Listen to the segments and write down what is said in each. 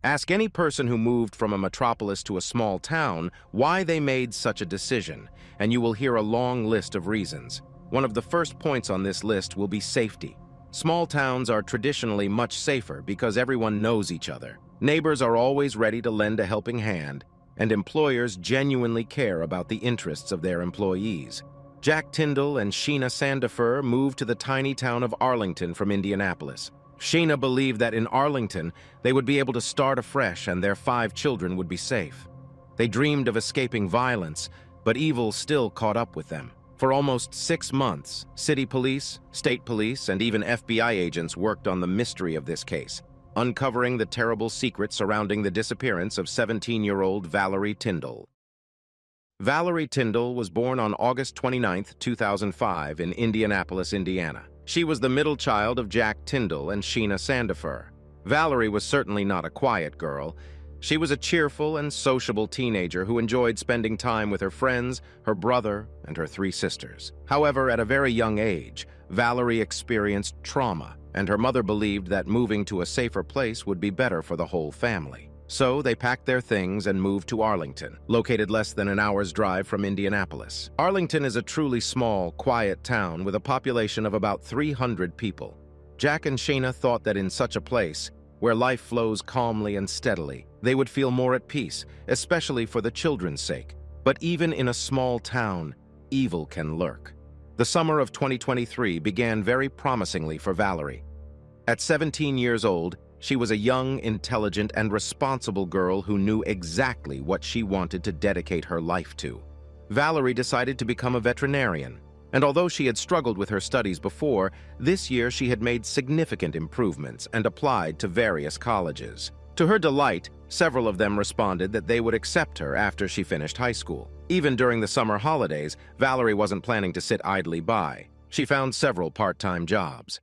Ask any person who moved from a metropolis to a small town why they made such a decision, and you will hear a long list of reasons. One of the first points on this list will be safety. Small towns are traditionally much safer because everyone knows each other. Neighbors are always ready to lend a helping hand, and employers genuinely care about the interests of their employees. Jack Tyndall and Sheena Sandifer moved to the tiny town of Arlington from Indianapolis. Sheena believed that in Arlington, they would be able to start afresh and their 5 children would be safe. They dreamed of escaping violence, but evil still caught up with them. For almost 6 months, city police, state police, and even FBI agents worked on the mystery of this case, uncovering the terrible secret surrounding the disappearance of 17-year-old Valerie Tyndall. Valerie Tyndall was born on August 29, 2005, in Indianapolis, Indiana. She was the middle child of Jack Tyndall and Sheena Sandifer. Valerie was certainly not a quiet girl. She was a cheerful and sociable teenager who enjoyed spending time with her friends, her brother, and her 3 sisters. However, at a very young age, Valerie experienced trauma, and her mother believed that moving to a safer place would be better for the whole family. So they packed their things and moved to Arlington, located less than an hour's drive from Indianapolis. Arlington is a truly small, quiet town with a population of about 300 people. Jack and Sheena thought that in such a place, where life flows calmly and steadily, they would feel more at peace, especially for the children's sake. But even in a small town, evil can lurk. The summer of 2023 began very promisingly for Valerie. At 17 years old, she was a young, intelligent, and responsible girl who knew exactly what she wanted to dedicate her life to. Valerie decided to become a veterinarian, and although she had struggled with her studies before, this year she had made significant improvements and applied to various colleges. To her delight, several of them responded that they would accept her after she finished high school. Even during the summer holidays, Valerie wasn't planning to sit idly by. She found several part-time jobs.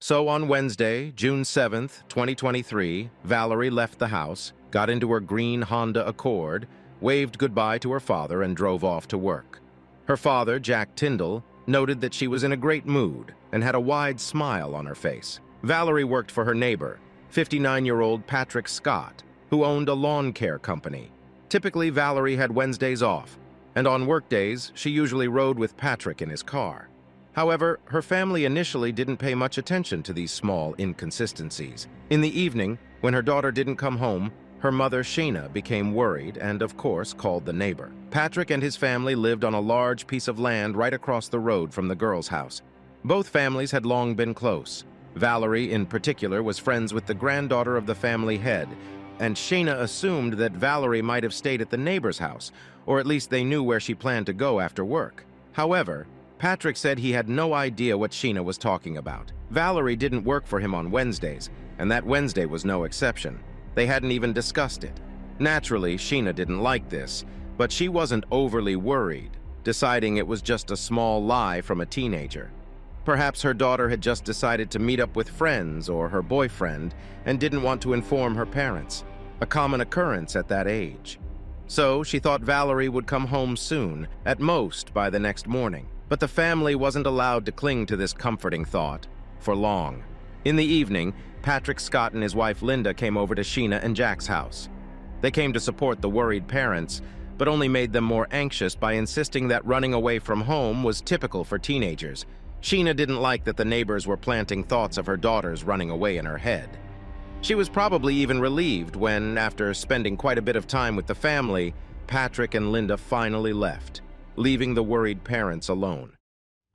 So on Wednesday, June 7th, 2023, Valerie left the house, got into her green Honda Accord, waved goodbye to her father, and drove off to work. Her father, Jack Tyndall, noted that she was in a great mood and had a wide smile on her face. Valerie worked for her neighbor, 59-year-old Patrick Scott, who owned a lawn care company. Typically, Valerie had Wednesdays off, and on workdays, she usually rode with Patrick in his car. However, her family initially didn't pay much attention to these small inconsistencies. In the evening, when her daughter didn't come home, her mother, Sheena, became worried and, of course, called the neighbor. Patrick and his family lived on a large piece of land right across the road from the girl's house. Both families had long been close. Valerie, in particular, was friends with the granddaughter of the family head, and Sheena assumed that Valerie might have stayed at the neighbor's house, or at least they knew where she planned to go after work. However, Patrick said he had no idea what Sheena was talking about. Valerie didn't work for him on Wednesdays, and that Wednesday was no exception. They hadn't even discussed it. Naturally, Sheena didn't like this, but she wasn't overly worried, deciding it was just a small lie from a teenager. Perhaps her daughter had just decided to meet up with friends or her boyfriend and didn't want to inform her parents, a common occurrence at that age. So she thought Valerie would come home soon, at most by the next morning. But the family wasn't allowed to cling to this comforting thought for long. In the evening, Patrick Scott and his wife Linda came over to Sheena and Jack's house. They came to support the worried parents, but only made them more anxious by insisting that running away from home was typical for teenagers. Sheena didn't like that the neighbors were planting thoughts of her daughters running away in her head. She was probably even relieved when, after spending quite a bit of time with the family, Patrick and Linda finally left, leaving the worried parents alone.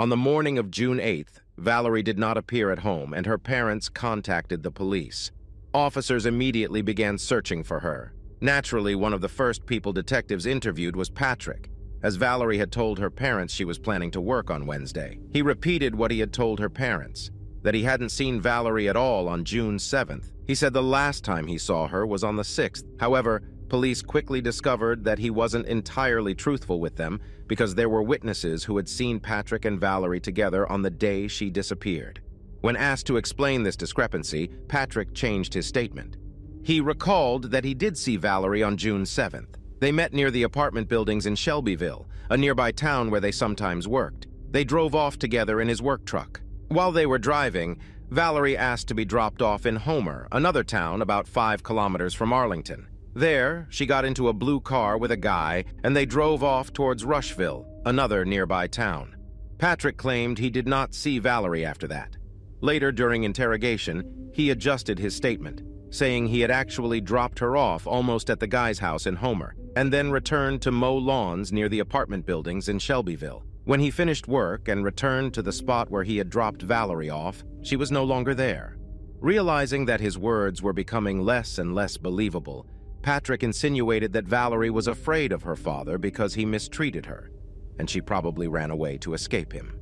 On the morning of June 8th, Valerie did not appear at home, and her parents contacted the police. Officers immediately began searching for her. Naturally, one of the first people detectives interviewed was Patrick, as Valerie had told her parents she was planning to work on Wednesday. He repeated what he had told her parents, that he hadn't seen Valerie at all on June 7th. He said the last time he saw her was on the 6th. However, police quickly discovered that he wasn't entirely truthful with them because there were witnesses who had seen Patrick and Valerie together on the day she disappeared. When asked to explain this discrepancy, Patrick changed his statement. He recalled that he did see Valerie on June 7th. They met near the apartment buildings in Shelbyville, a nearby town where they sometimes worked. They drove off together in his work truck. While they were driving, Valerie asked to be dropped off in Homer, another town about 5 kilometers from Arlington. There, she got into a blue car with a guy, and they drove off towards Rushville, another nearby town. Patrick claimed he did not see Valerie after that. Later, during interrogation, he adjusted his statement, saying he had actually dropped her off almost at the guy's house in Homer, and then returned to mow lawns near the apartment buildings in Shelbyville. When he finished work and returned to the spot where he had dropped Valerie off, she was no longer there. Realizing that his words were becoming less and less believable, Patrick insinuated that Valerie was afraid of her father because he mistreated her, and she probably ran away to escape him.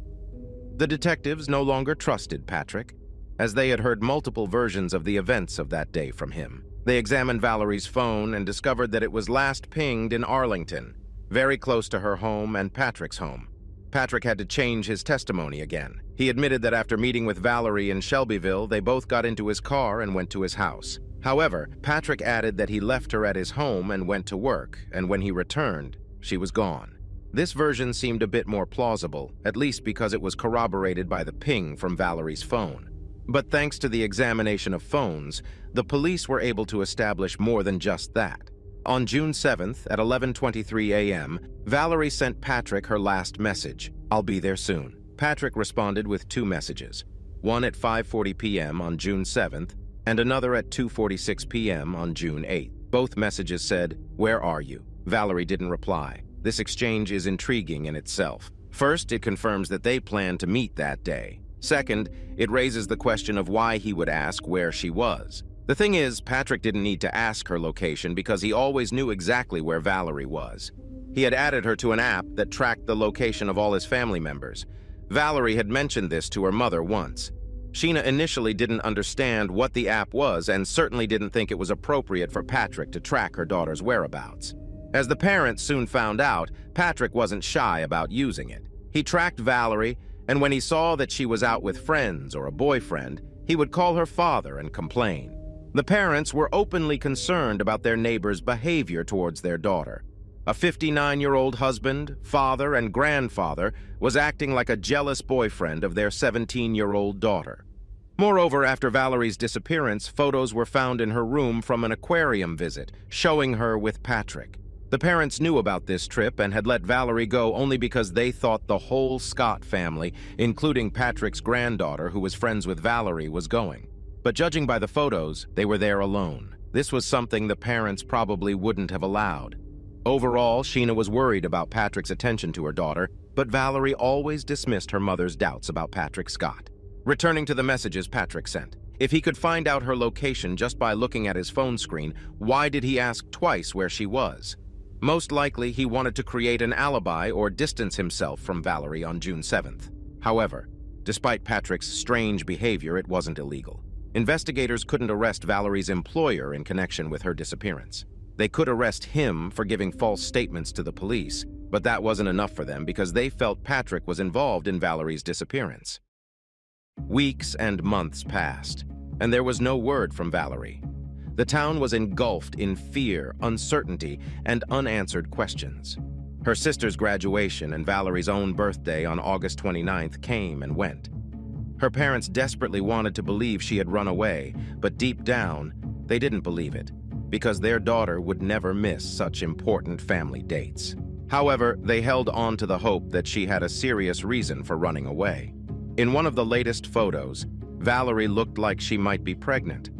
The detectives no longer trusted Patrick, as they had heard multiple versions of the events of that day from him. They examined Valerie's phone and discovered that it was last pinged in Arlington, very close to her home and Patrick's home. Patrick had to change his testimony again. He admitted that after meeting with Valerie in Shelbyville, they both got into his car and went to his house. However, Patrick added that he left her at his home and went to work, and when he returned, she was gone. This version seemed a bit more plausible, at least because it was corroborated by the ping from Valerie's phone. But thanks to the examination of phones, the police were able to establish more than just that. On June 7th at 11:23 a.m., Valerie sent Patrick her last message, "I'll be there soon." Patrick responded with 2 messages, one at 5:40 p.m. on June 7th and another at 2:46 p.m. on June 8th. Both messages said, "Where are you?" Valerie didn't reply. This exchange is intriguing in itself. First, it confirms that they planned to meet that day. Second, it raises the question of why he would ask where she was. The thing is, Patrick didn't need to ask her location because he always knew exactly where Valerie was. He had added her to an app that tracked the location of all his family members. Valerie had mentioned this to her mother once. Sheena initially didn't understand what the app was and certainly didn't think it was appropriate for Patrick to track her daughter's whereabouts. As the parents soon found out, Patrick wasn't shy about using it. He tracked Valerie, and when he saw that she was out with friends or a boyfriend, he would call her father and complain. The parents were openly concerned about their neighbor's behavior towards their daughter. A 59-year-old husband, father, and grandfather was acting like a jealous boyfriend of their 17-year-old daughter. Moreover, after Valerie's disappearance, photos were found in her room from an aquarium visit, showing her with Patrick. The parents knew about this trip and had let Valerie go only because they thought the whole Scott family, including Patrick's granddaughter who was friends with Valerie, was going. But judging by the photos, they were there alone. This was something the parents probably wouldn't have allowed. Overall, Sheena was worried about Patrick's attention to her daughter, but Valerie always dismissed her mother's doubts about Patrick Scott. Returning to the messages Patrick sent, if he could find out her location just by looking at his phone screen, why did he ask twice where she was? Most likely, he wanted to create an alibi or distance himself from Valerie on June 7th. However, despite Patrick's strange behavior, it wasn't illegal. Investigators couldn't arrest Valerie's employer in connection with her disappearance. They could arrest him for giving false statements to the police, but that wasn't enough for them because they felt Patrick was involved in Valerie's disappearance. Weeks and months passed, and there was no word from Valerie. The town was engulfed in fear, uncertainty, and unanswered questions. Her sister's graduation and Valerie's own birthday on August 29th came and went. Her parents desperately wanted to believe she had run away, but deep down, they didn't believe it, because their daughter would never miss such important family dates. However, they held on to the hope that she had a serious reason for running away. In one of the latest photos, Valerie looked like she might be pregnant.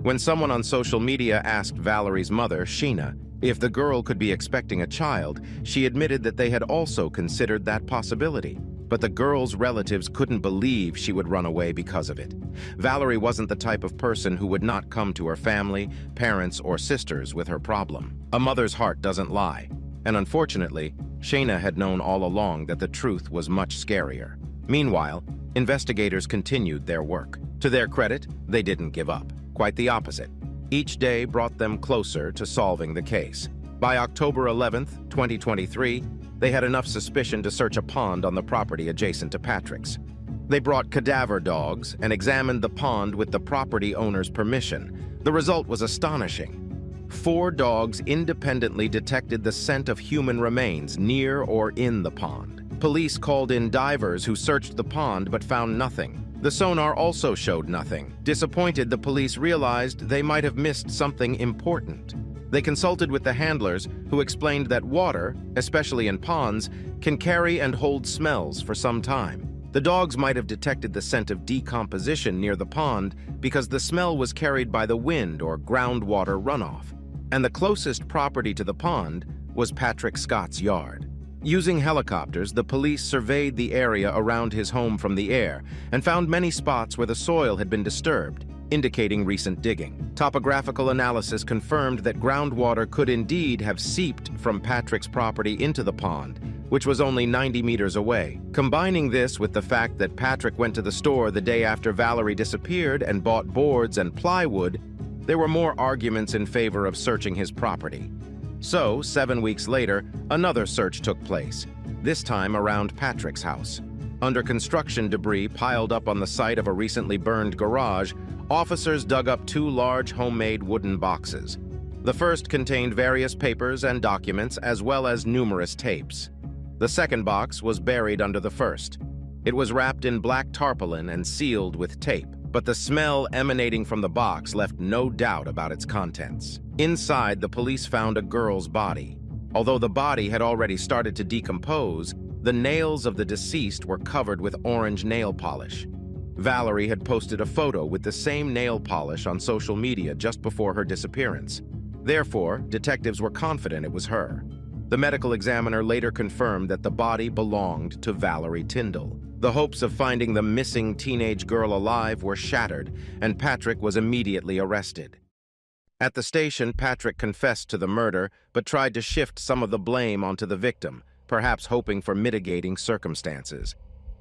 When someone on social media asked Valerie's mother, Sheena, if the girl could be expecting a child, she admitted that they had also considered that possibility. But the girl's relatives couldn't believe she would run away because of it. Valerie wasn't the type of person who would not come to her family, parents, or sisters with her problem. A mother's heart doesn't lie. And unfortunately, Sheena had known all along that the truth was much scarier. Meanwhile, investigators continued their work. To their credit, they didn't give up. Quite the opposite. Each day brought them closer to solving the case. By October 11th, 2023, they had enough suspicion to search a pond on the property adjacent to Patrick's. They brought cadaver dogs and examined the pond with the property owner's permission. The result was astonishing. 4 dogs independently detected the scent of human remains near or in the pond. Police called in divers who searched the pond but found nothing. The sonar also showed nothing. Disappointed, the police realized they might have missed something important. They consulted with the handlers, who explained that water, especially in ponds, can carry and hold smells for some time. The dogs might have detected the scent of decomposition near the pond because the smell was carried by the wind or groundwater runoff. And the closest property to the pond was Patrick Scott's yard. Using helicopters, the police surveyed the area around his home from the air and found many spots where the soil had been disturbed, indicating recent digging. Topographical analysis confirmed that groundwater could indeed have seeped from Patrick's property into the pond, which was only 90 meters away. Combining this with the fact that Patrick went to the store the day after Valerie disappeared and bought boards and plywood, there were more arguments in favor of searching his property. So, 7 weeks later, another search took place, this time around Patrick's house. Under construction debris piled up on the site of a recently burned garage, officers dug up 2 large homemade wooden boxes. The first contained various papers and documents as well as numerous tapes. The second box was buried under the first. It was wrapped in black tarpaulin and sealed with tape, but the smell emanating from the box left no doubt about its contents. Inside, the police found a girl's body. Although the body had already started to decompose, the nails of the deceased were covered with orange nail polish. Valerie had posted a photo with the same nail polish on social media just before her disappearance. Therefore, detectives were confident it was her. The medical examiner later confirmed that the body belonged to Valerie Tyndall. The hopes of finding the missing teenage girl alive were shattered, and Patrick was immediately arrested. At the station, Patrick confessed to the murder, but tried to shift some of the blame onto the victim, perhaps hoping for mitigating circumstances.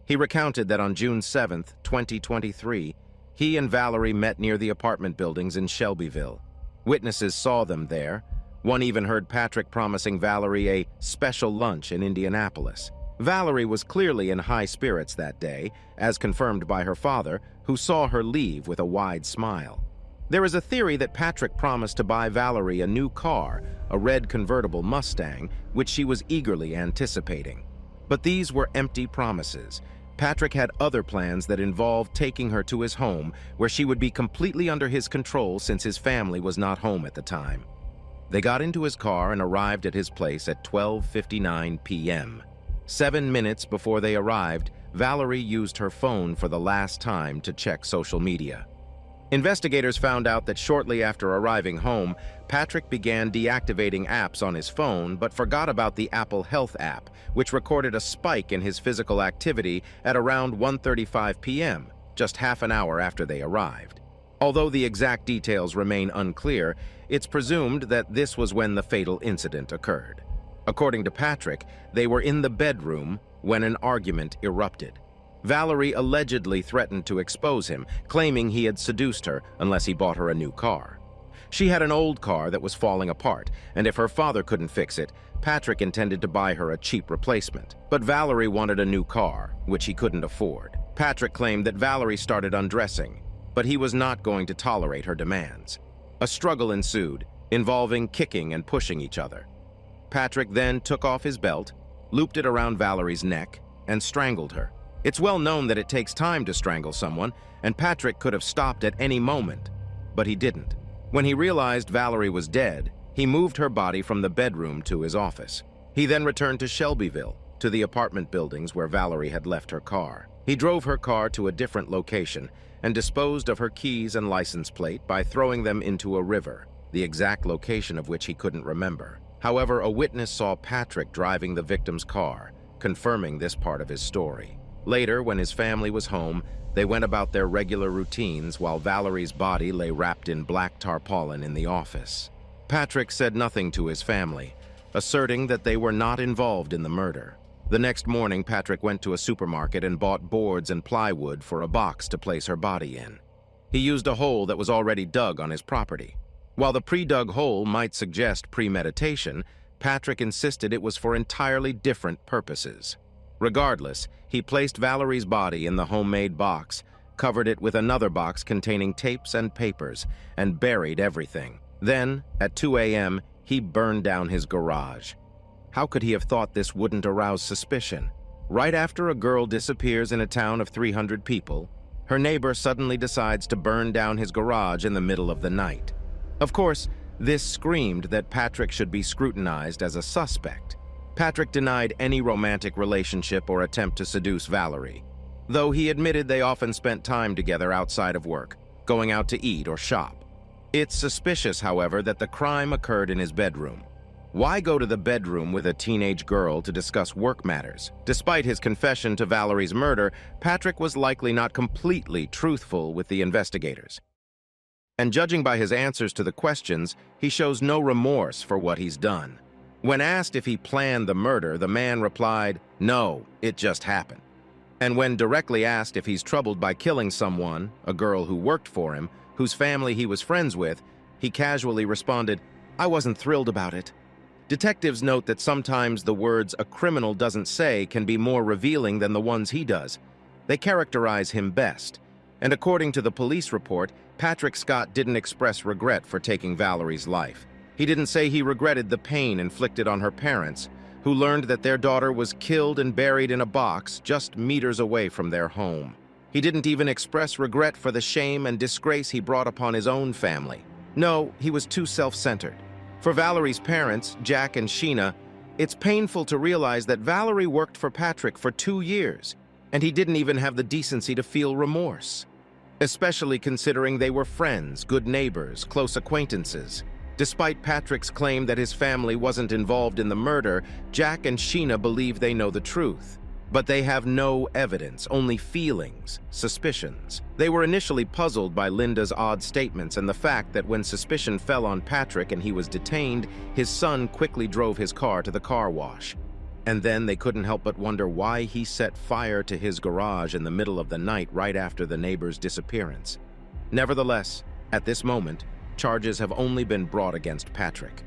He recounted that on June 7, 2023, he and Valerie met near the apartment buildings in Shelbyville. Witnesses saw them there. One even heard Patrick promising Valerie a special lunch in Indianapolis. Valerie was clearly in high spirits that day, as confirmed by her father, who saw her leave with a wide smile. There is a theory that Patrick promised to buy Valerie a new car, a red convertible Mustang, which she was eagerly anticipating. But these were empty promises. Patrick had other plans that involved taking her to his home, where she would be completely under his control since his family was not home at the time. They got into his car and arrived at his place at 12:59 p.m. 7 minutes before they arrived, Valerie used her phone for the last time to check social media. Investigators found out that shortly after arriving home, Patrick began deactivating apps on his phone but forgot about the Apple Health app, which recorded a spike in his physical activity at around 1:35 p.m., just half an hour after they arrived. Although the exact details remain unclear, it's presumed that this was when the fatal incident occurred. According to Patrick, they were in the bedroom when an argument erupted. Valerie allegedly threatened to expose him, claiming he had seduced her unless he bought her a new car. She had an old car that was falling apart, and if her father couldn't fix it, Patrick intended to buy her a cheap replacement. But Valerie wanted a new car, which he couldn't afford. Patrick claimed that Valerie started undressing, but he was not going to tolerate her demands. A struggle ensued, involving kicking and pushing each other. Patrick then took off his belt, looped it around Valerie's neck, and strangled her. It's well known that it takes time to strangle someone, and Patrick could have stopped at any moment, but he didn't. When he realized Valerie was dead, he moved her body from the bedroom to his office. He then returned to Shelbyville, to the apartment buildings where Valerie had left her car. He drove her car to a different location and disposed of her keys and license plate by throwing them into a river, the exact location of which he couldn't remember. However, a witness saw Patrick driving the victim's car, confirming this part of his story. Later, when his family was home, they went about their regular routines while Valerie's body lay wrapped in black tarpaulin in the office. Patrick said nothing to his family, asserting that they were not involved in the murder. The next morning, Patrick went to a supermarket and bought boards and plywood for a box to place her body in. He used a hole that was already dug on his property. While the pre-dug hole might suggest premeditation, Patrick insisted it was for entirely different purposes. Regardless, he placed Valerie's body in the homemade box, covered it with another box containing tapes and papers, and buried everything. Then, at 2 a.m., he burned down his garage. How could he have thought this wouldn't arouse suspicion? Right after a girl disappears in a town of 300 people, Her neighbor suddenly decides to burn down his garage in the middle of the night. Of course, this screamed that Patrick should be scrutinized as a suspect. Patrick denied any romantic relationship or attempt to seduce Valerie, though he admitted they often spent time together outside of work, going out to eat or shop. It's suspicious, however, that the crime occurred in his bedroom. Why go to the bedroom with a teenage girl to discuss work matters? Despite his confession to Valerie's murder, Patrick was likely not completely truthful with the investigators. And judging by his answers to the questions, he shows no remorse for what he's done. When asked if he planned the murder, the man replied, "No, it just happened." And when directly asked if he's troubled by killing someone, a girl who worked for him, whose family he was friends with, he casually responded, "I wasn't thrilled about it." Detectives note that sometimes the words a criminal doesn't say can be more revealing than the ones he does. They characterize him best. And according to the police report, Patrick Scott didn't express regret for taking Valerie's life. He didn't say he regretted the pain inflicted on her parents, who learned that their daughter was killed and buried in a box just meters away from their home. He didn't even express regret for the shame and disgrace he brought upon his own family. No, he was too self-centered. For Valerie's parents, Jack and Sheena, it's painful to realize that Valerie worked for Patrick for 2 years, and he didn't even have the decency to feel remorse. Especially considering they were friends, good neighbors, close acquaintances. Despite Patrick's claim that his family wasn't involved in the murder, Jack and Sheena believe they know the truth. But they have no evidence, only feelings, suspicions. They were initially puzzled by Linda's odd statements and the fact that when suspicion fell on Patrick and he was detained, his son quickly drove his car to the car wash. And then they couldn't help but wonder why he set fire to his garage in the middle of the night right after the neighbor's disappearance. Nevertheless, at this moment, charges have only been brought against Patrick.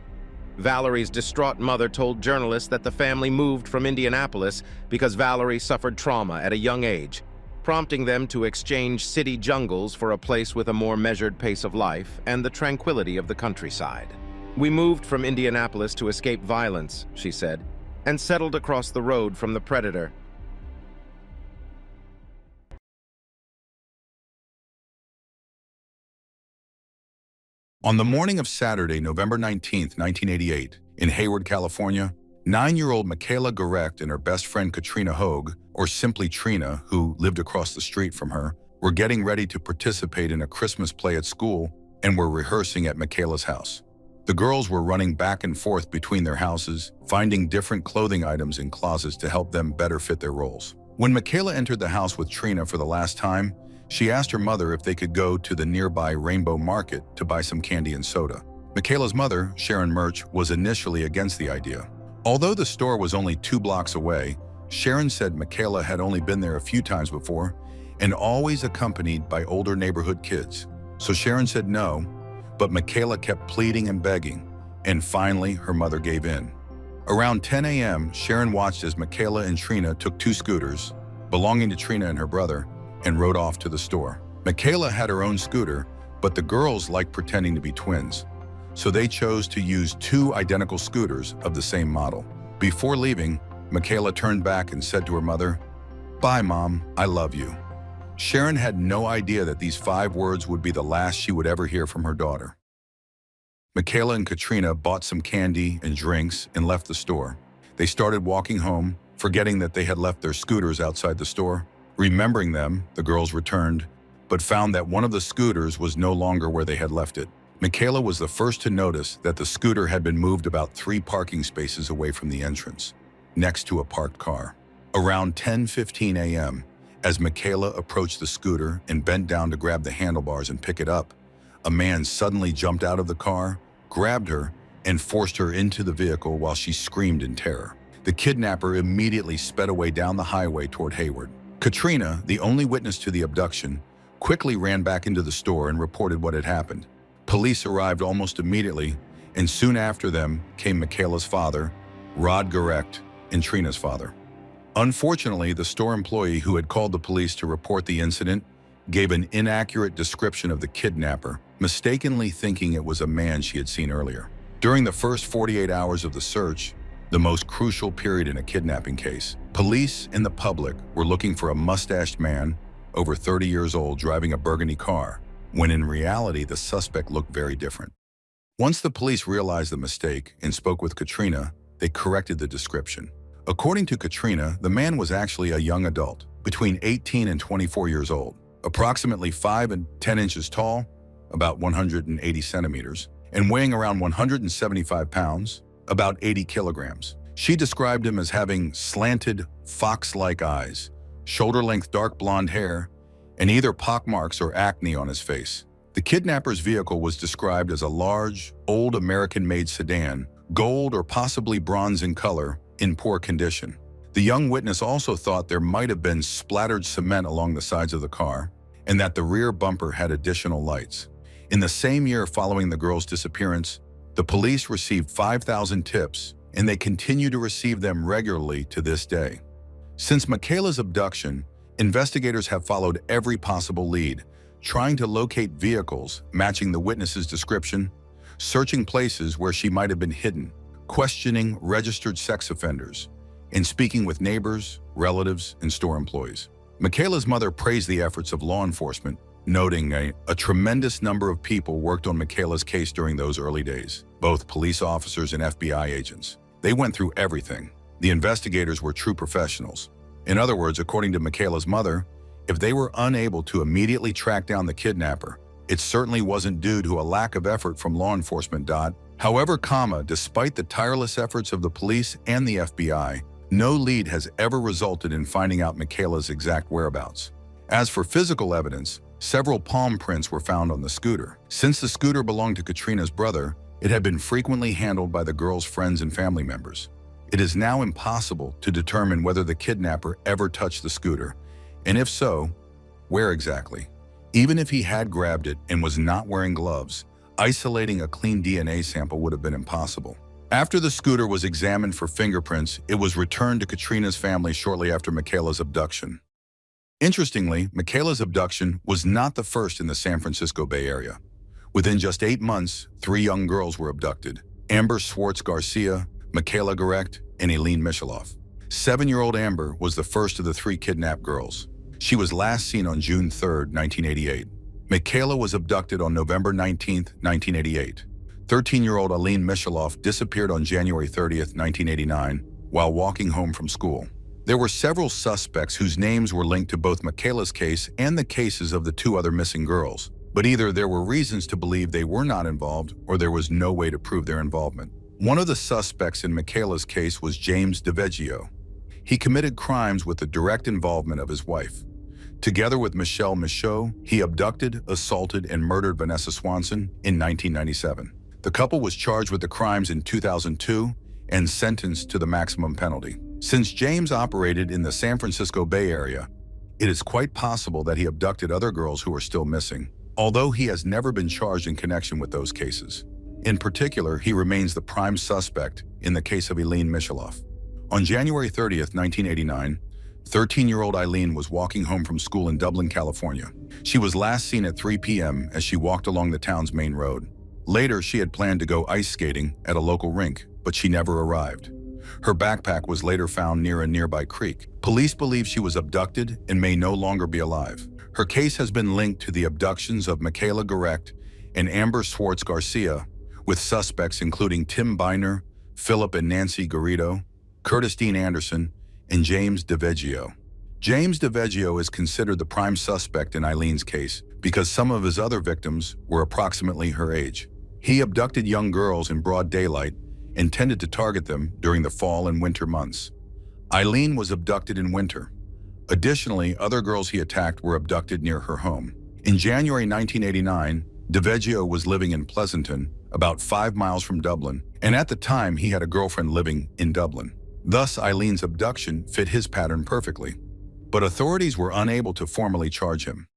Valerie's distraught mother told journalists that the family moved from Indianapolis because Valerie suffered trauma at a young age, prompting them to exchange city jungles for a place with a more measured pace of life and the tranquility of the countryside. "We moved from Indianapolis to escape violence," she said, "and settled across the road from the predator." On the morning of Saturday, November 19, 1988, in Hayward, California, 9-year-old Michaela Gerecht and her best friend Katrina Hogue, or simply Trina, who lived across the street from her, were getting ready to participate in a Christmas play at school and were rehearsing at Michaela's house. The girls were running back and forth between their houses, finding different clothing items in closets to help them better fit their roles. When Michaela entered the house with Trina for the last time, she asked her mother if they could go to the nearby Rainbow Market to buy some candy and soda. Michaela's mother, Sharon Murch, was initially against the idea. Although the store was only 2 blocks away, Sharon said Michaela had only been there a few times before and always accompanied by older neighborhood kids. So Sharon said no, but Michaela kept pleading and begging, and finally her mother gave in. Around 10 a.m., Sharon watched as Michaela and Trina took 2 scooters, belonging to Trina and her brother, and rode off to the store. Michaela had her own scooter, but the girls liked pretending to be twins, so they chose to use 2 identical scooters of the same model. Before leaving, Michaela turned back and said to her mother, "Bye, Mom, I love you." Sharon had no idea that these 5 words would be the last she would ever hear from her daughter. Michaela and Katrina bought some candy and drinks and left the store. They started walking home, forgetting that they had left their scooters outside the store. Remembering them, the girls returned, but found that one of the scooters was no longer where they had left it. Michaela was the first to notice that the scooter had been moved about 3 parking spaces away from the entrance, next to a parked car. Around 10:15 a.m., as Michaela approached the scooter and bent down to grab the handlebars and pick it up, a man suddenly jumped out of the car, grabbed her, and forced her into the vehicle while she screamed in terror. The kidnapper immediately sped away down the highway toward Hayward. Katrina, the only witness to the abduction, quickly ran back into the store and reported what had happened. Police arrived almost immediately, and soon after them came Michaela's father, Rod Gerecht, and Trina's father. Unfortunately, the store employee who had called the police to report the incident gave an inaccurate description of the kidnapper, mistakenly thinking it was a man she had seen earlier. During the first 48 hours of the search, the most crucial period in a kidnapping case, police and the public were looking for a mustached man, over 30 years old, driving a burgundy car, when in reality the suspect looked very different. Once the police realized the mistake and spoke with Katrina, they corrected the description. According to Katrina, the man was actually a young adult, between 18 and 24 years old, approximately 5 and 10 inches tall, about 180 centimeters, and weighing around 175 pounds, about 80 kilograms. She described him as having slanted, fox-like eyes, shoulder-length dark blonde hair, and either pockmarks or acne on his face. The kidnapper's vehicle was described as a large, old American-made sedan, gold or possibly bronze in color, in poor condition. The young witness also thought there might have been splattered cement along the sides of the car, and that the rear bumper had additional lights. In the same year following the girl's disappearance, the police received 5,000 tips, and they continue to receive them regularly to this day. Since Michaela's abduction, investigators have followed every possible lead, trying to locate vehicles matching the witness's description, searching places where she might have been hidden, questioning registered sex offenders, and speaking with neighbors, relatives, and store employees. Michaela's mother praised the efforts of law enforcement, noting a tremendous number of people worked on Michaela's case during those early days, both police officers and FBI agents. They went through everything. The investigators were true professionals. In other words, according to Michaela's mother, if they were unable to immediately track down the kidnapper, it certainly wasn't due to a lack of effort from law enforcement. However, despite the tireless efforts of the police and the FBI, no lead has ever resulted in finding out Michaela's exact whereabouts. As for physical evidence, several palm prints were found on the scooter. Since the scooter belonged to Katrina's brother, it had been frequently handled by the girl's friends and family members. It is now impossible to determine whether the kidnapper ever touched the scooter, and if so, where exactly. Even if he had grabbed it and was not wearing gloves, isolating a clean DNA sample would have been impossible. After the scooter was examined for fingerprints, it was returned to Katrina's family shortly after Michaela's abduction. Interestingly, Michaela's abduction was not the first in the San Francisco Bay Area. Within just 8 months, 3 young girls were abducted: Amber Swartz Garcia, Michaela Gorecht, and Eileen Michaloff. 7-year-old Amber was the first of the 3 kidnapped girls. She was last seen on June 3, 1988. Michaela was abducted on November 19, 1988. 13-year-old Eileen Michaloff disappeared on January 30, 1989, while walking home from school. There were several suspects whose names were linked to both Michaela's case and the cases of the 2 other missing girls, but either there were reasons to believe they were not involved or there was no way to prove their involvement. One of the suspects in Michaela's case was James DeVeggio. He committed crimes with the direct involvement of his wife. Together with Michelle Michaud, he abducted, assaulted, and murdered Vanessa Swanson in 1997. The couple was charged with the crimes in 2002 and sentenced to the maximum penalty. Since James operated in the San Francisco Bay Area, it is quite possible that he abducted other girls who are still missing, although he has never been charged in connection with those cases. In particular, he remains the prime suspect in the case of Eileen Michaloff. On January 30, 1989, 13-year-old Eileen was walking home from school in Dublin, California. She was last seen at 3 p.m. as she walked along the town's main road. Later, she had planned to go ice skating at a local rink, but she never arrived. Her backpack was later found near a nearby creek. Police believe she was abducted and may no longer be alive. Her case has been linked to the abductions of Michaela Gorecht and Amber Swartz Garcia, with suspects including Tim Biner, Philip and Nancy Garrido, Curtis Dean Anderson, and James DeVeggio. James DeVeggio is considered the prime suspect in Eileen's case because some of his other victims were approximately her age. He abducted young girls in broad daylight and tended to target them during the fall and winter months. Eileen was abducted in winter. Additionally, other girls he attacked were abducted near her home. In January 1989, DeVeggio was living in Pleasanton, about 5 miles from Dublin, and at the time he had a girlfriend living in Dublin. Thus, Eileen's abduction fit his pattern perfectly. But authorities were unable to formally charge him.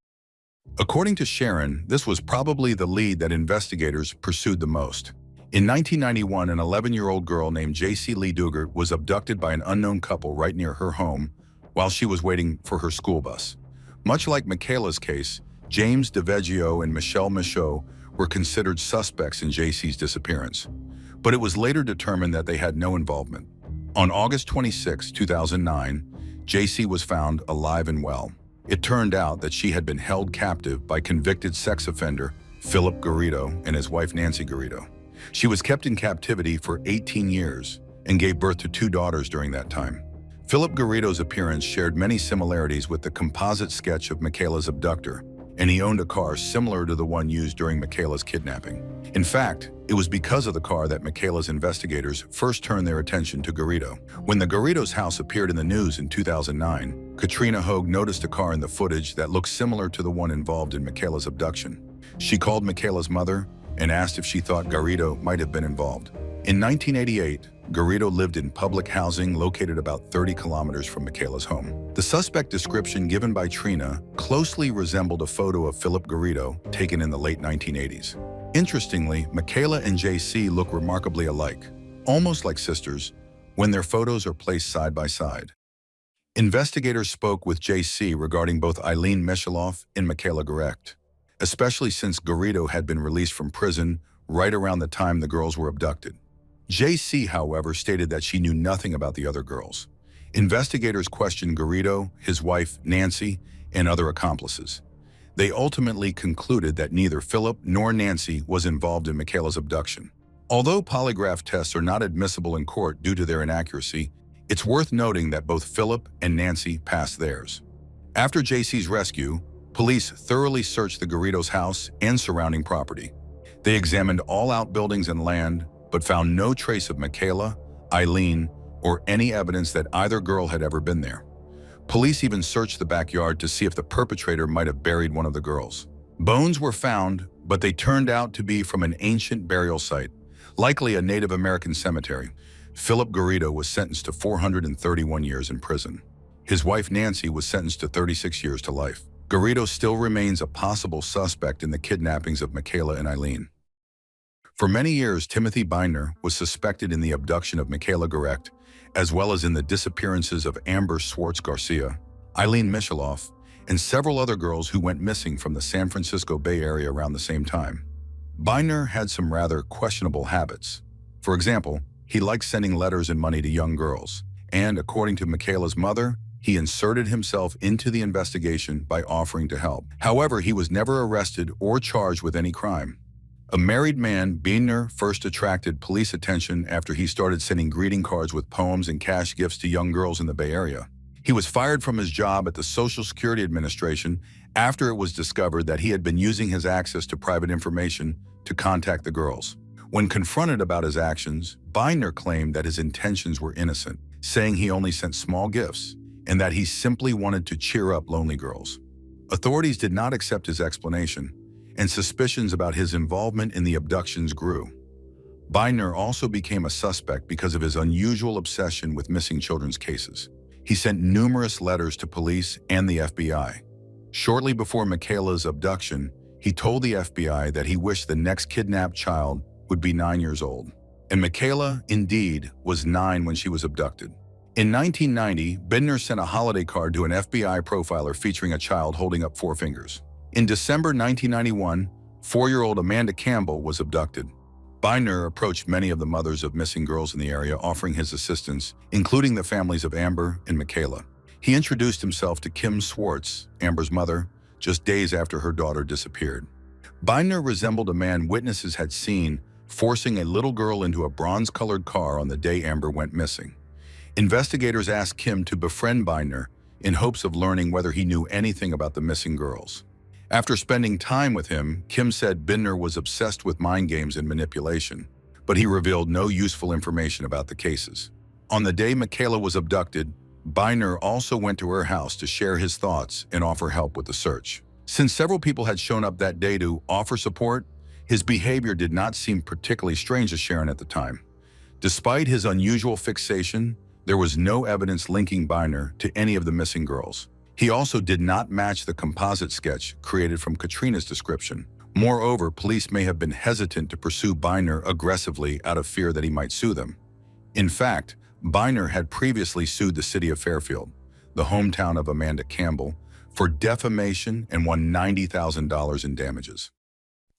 According to Sharon, this was probably the lead that investigators pursued the most. In 1991, an 11-year-old girl named J.C. Lee Dugard was abducted by an unknown couple right near her home while she was waiting for her school bus. Much like Michaela's case, James DeVeggio and Michelle Michaud were considered suspects in J.C.'s disappearance, but it was later determined that they had no involvement. On August 26, 2009, J.C. was found alive and well. It turned out that she had been held captive by convicted sex offender Philip Garrido and his wife Nancy Garrido. She was kept in captivity for 18 years and gave birth to 2 daughters during that time. Philip Garrido's appearance shared many similarities with the composite sketch of Michaela's abductor, and he owned a car similar to the one used during Michaela's kidnapping. In fact, it was because of the car that Michaela's investigators first turned their attention to Garrido. When the Garrido's house appeared in the news in 2009, Katrina Hogue noticed a car in the footage that looked similar to the one involved in Michaela's abduction. She called Michaela's mother and asked if she thought Garrido might have been involved. In 1988, Garrido lived in public housing located about 30 kilometers from Michaela's home. The suspect description given by Trina closely resembled a photo of Philip Garrido taken in the late 1980s. Interestingly, Michaela and JC look remarkably alike, almost like sisters, when their photos are placed side by side. Investigators spoke with JC regarding both Eileen Michaloff and Michaela Garrecht, especially since Garrido had been released from prison right around the time the girls were abducted. JC, however, stated that she knew nothing about the other girls. Investigators questioned Garrido, his wife, Nancy, and other accomplices. They ultimately concluded that neither Philip nor Nancy was involved in Michaela's abduction. Although polygraph tests are not admissible in court due to their inaccuracy, it's worth noting that both Philip and Nancy passed theirs. After JC's rescue, police thoroughly searched the Garrido's house and surrounding property. They examined all outbuildings and land, but found no trace of Michaela, Eileen, or any evidence that either girl had ever been there. Police even searched the backyard to see if the perpetrator might have buried one of the girls. Bones were found, but they turned out to be from an ancient burial site, likely a Native American cemetery. Philip Garrido was sentenced to 431 years in prison. His wife Nancy was sentenced to 36 years to life. Garrido still remains a possible suspect in the kidnappings of Michaela and Eileen. For many years, Timothy Binder was suspected in the abduction of Michaela Garrecht, as well as in the disappearances of Amber Swartz Garcia, Eileen Michaloff, and several other girls who went missing from the San Francisco Bay Area around the same time. Binder had some rather questionable habits. For example, he liked sending letters and money to young girls, and according to Michaela's mother, he inserted himself into the investigation by offering to help. However, he was never arrested or charged with any crime. A married man, Binder first attracted police attention after he started sending greeting cards with poems and cash gifts to young girls in the Bay Area. He was fired from his job at the Social Security Administration after it was discovered that he had been using his access to private information to contact the girls. When confronted about his actions, Binder claimed that his intentions were innocent, saying he only sent small gifts and that he simply wanted to cheer up lonely girls. Authorities did not accept his explanation, and suspicions about his involvement in the abductions grew. Binder also became a suspect because of his unusual obsession with missing children's cases. He sent numerous letters to police and the FBI. Shortly before Michaela's abduction, he told the FBI that he wished the next kidnapped child would be 9 years old. And Michaela, indeed, was 9 when she was abducted. In 1990, Binder sent a holiday card to an FBI profiler featuring a child holding up 4 fingers. In December 1991, 4-year-old Amanda Campbell was abducted. Binder approached many of the mothers of missing girls in the area, offering his assistance, including the families of Amber and Michaela. He introduced himself to Kim Swartz, Amber's mother, just days after her daughter disappeared. Binder resembled a man witnesses had seen forcing a little girl into a bronze-colored car on the day Amber went missing. Investigators asked Kim to befriend Binder in hopes of learning whether he knew anything about the missing girls. After spending time with him, Kim said Binder was obsessed with mind games and manipulation, but he revealed no useful information about the cases. On the day Michaela was abducted, Binder also went to her house to share his thoughts and offer help with the search. Since several people had shown up that day to offer support, his behavior did not seem particularly strange to Sharon at the time. Despite his unusual fixation, there was no evidence linking Binder to any of the missing girls. He also did not match the composite sketch created from Katrina's description. Moreover, police may have been hesitant to pursue Binder aggressively out of fear that he might sue them. In fact, Binder had previously sued the city of Fairfield, the hometown of Amanda Campbell, for defamation and won $90,000 in damages.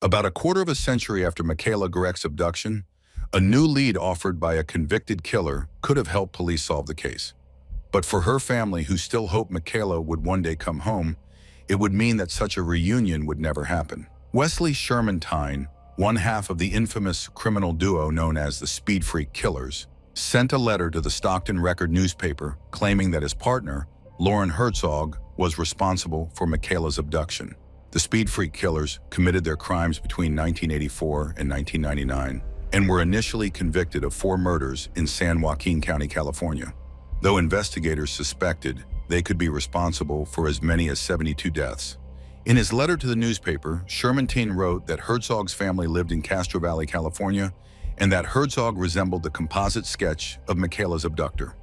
About a quarter of a century after Michaela Garrecht's abduction, a new lead offered by a convicted killer could have helped police solve the case. But for her family, who still hoped Michaela would one day come home, it would mean that such a reunion would never happen. Wesley Sherman-Tyne, one half of the infamous criminal duo known as the Speed Freak Killers, sent a letter to the Stockton Record newspaper claiming that his partner, Lauren Herzog, was responsible for Michaela's abduction. The Speed Freak Killers committed their crimes between 1984 and 1999 and were initially convicted of 4 murders in San Joaquin County, California, though investigators suspected they could be responsible for as many as 72 deaths. In his letter to the newspaper, Sherman-Tyne wrote that Herzog's family lived in Castro Valley, California, and that Herzog resembled the composite sketch of Michaela's abductor.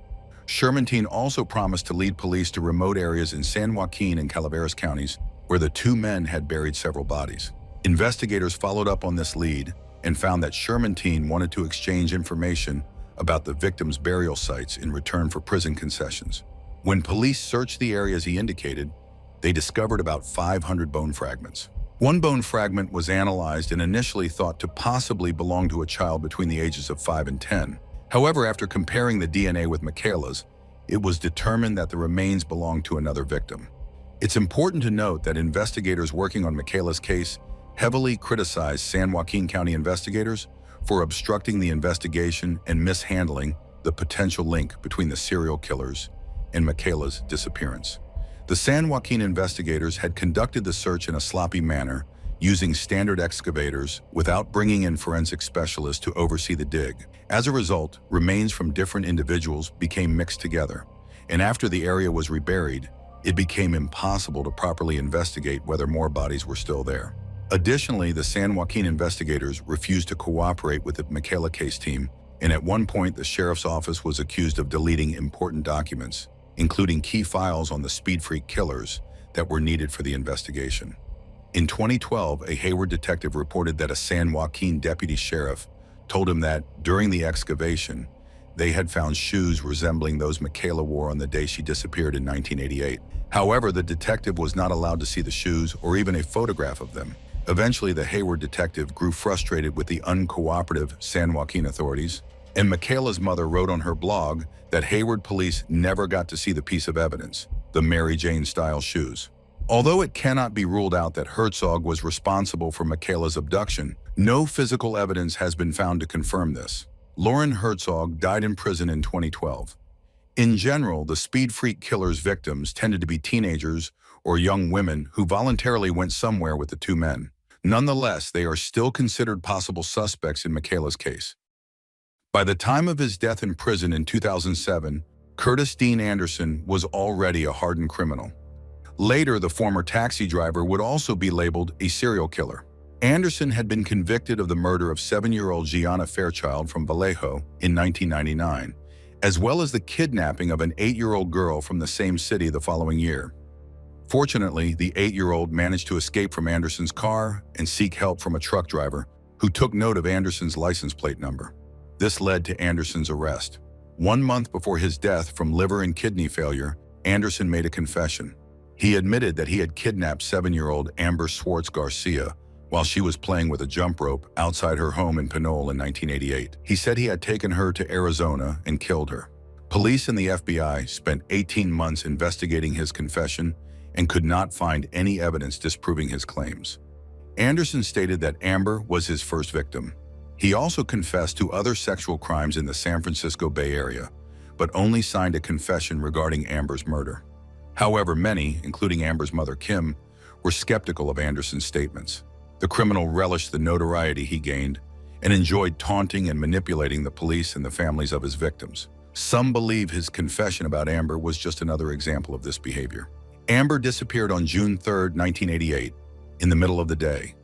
Sherman-Tyne also promised to lead police to remote areas in San Joaquin and Calaveras counties where the 2 men had buried several bodies. Investigators followed up on this lead and found that Sherman-Tyne wanted to exchange information about the victims' burial sites in return for prison concessions. When police searched the areas he indicated, they discovered about 500 bone fragments. One bone fragment was analyzed and initially thought to possibly belong to a child between the ages of 5 and 10. However, after comparing the DNA with Michaela's, it was determined that the remains belonged to another victim. It's important to note that investigators working on Michaela's case heavily criticized San Joaquin County investigators for obstructing the investigation and mishandling the potential link between the serial killers and Michaela's disappearance. The San Joaquin investigators had conducted the search in a sloppy manner, using standard excavators without bringing in forensic specialists to oversee the dig. As a result, remains from different individuals became mixed together, and after the area was reburied, it became impossible to properly investigate whether more bodies were still there. Additionally, the San Joaquin investigators refused to cooperate with the Michaela case team, and at one point the sheriff's office was accused of deleting important documents, including key files on the Speed Freak Killers that were needed for the investigation. In 2012, a Hayward detective reported that a San Joaquin deputy sheriff told him that, during the excavation, they had found shoes resembling those Michaela wore on the day she disappeared in 1988. However, the detective was not allowed to see the shoes or even a photograph of them. Eventually, the Hayward detective grew frustrated with the uncooperative San Joaquin authorities, and Michaela's mother wrote on her blog that Hayward police never got to see the piece of evidence, the Mary Jane-style shoes. Although it cannot be ruled out that Herzog was responsible for Michaela's abduction, no physical evidence has been found to confirm this. Lauren Herzog died in prison in 2012. In general, the Speed Freak Killers' victims tended to be teenagers or young women who voluntarily went somewhere with the 2 men. Nonetheless, they are still considered possible suspects in Michaela's case. By the time of his death in prison in 2007, Curtis Dean Anderson was already a hardened criminal. Later, the former taxi driver would also be labeled a serial killer. Anderson had been convicted of the murder of 7-year-old Gianna Fairchild from Vallejo in 1999, as well as the kidnapping of an 8-year-old girl from the same city the following year. Fortunately, the 8-year-old managed to escape from Anderson's car and seek help from a truck driver who took note of Anderson's license plate number. This led to Anderson's arrest. 1 month before his death from liver and kidney failure, Anderson made a confession. He admitted that he had kidnapped 7-year-old Amber Swartz Garcia while she was playing with a jump rope outside her home in Pinole in 1988. He said he had taken her to Arizona and killed her. Police and the FBI spent 18 months investigating his confession and could not find any evidence disproving his claims. Anderson stated that Amber was his first victim. He also confessed to other sexual crimes in the San Francisco Bay Area, but only signed a confession regarding Amber's murder. However, many, including Amber's mother Kim, were skeptical of Anderson's statements. The criminal relished the notoriety he gained and enjoyed taunting and manipulating the police and the families of his victims. Some believe his confession about Amber was just another example of this behavior. Amber disappeared on June 3, 1988, in the middle of the day.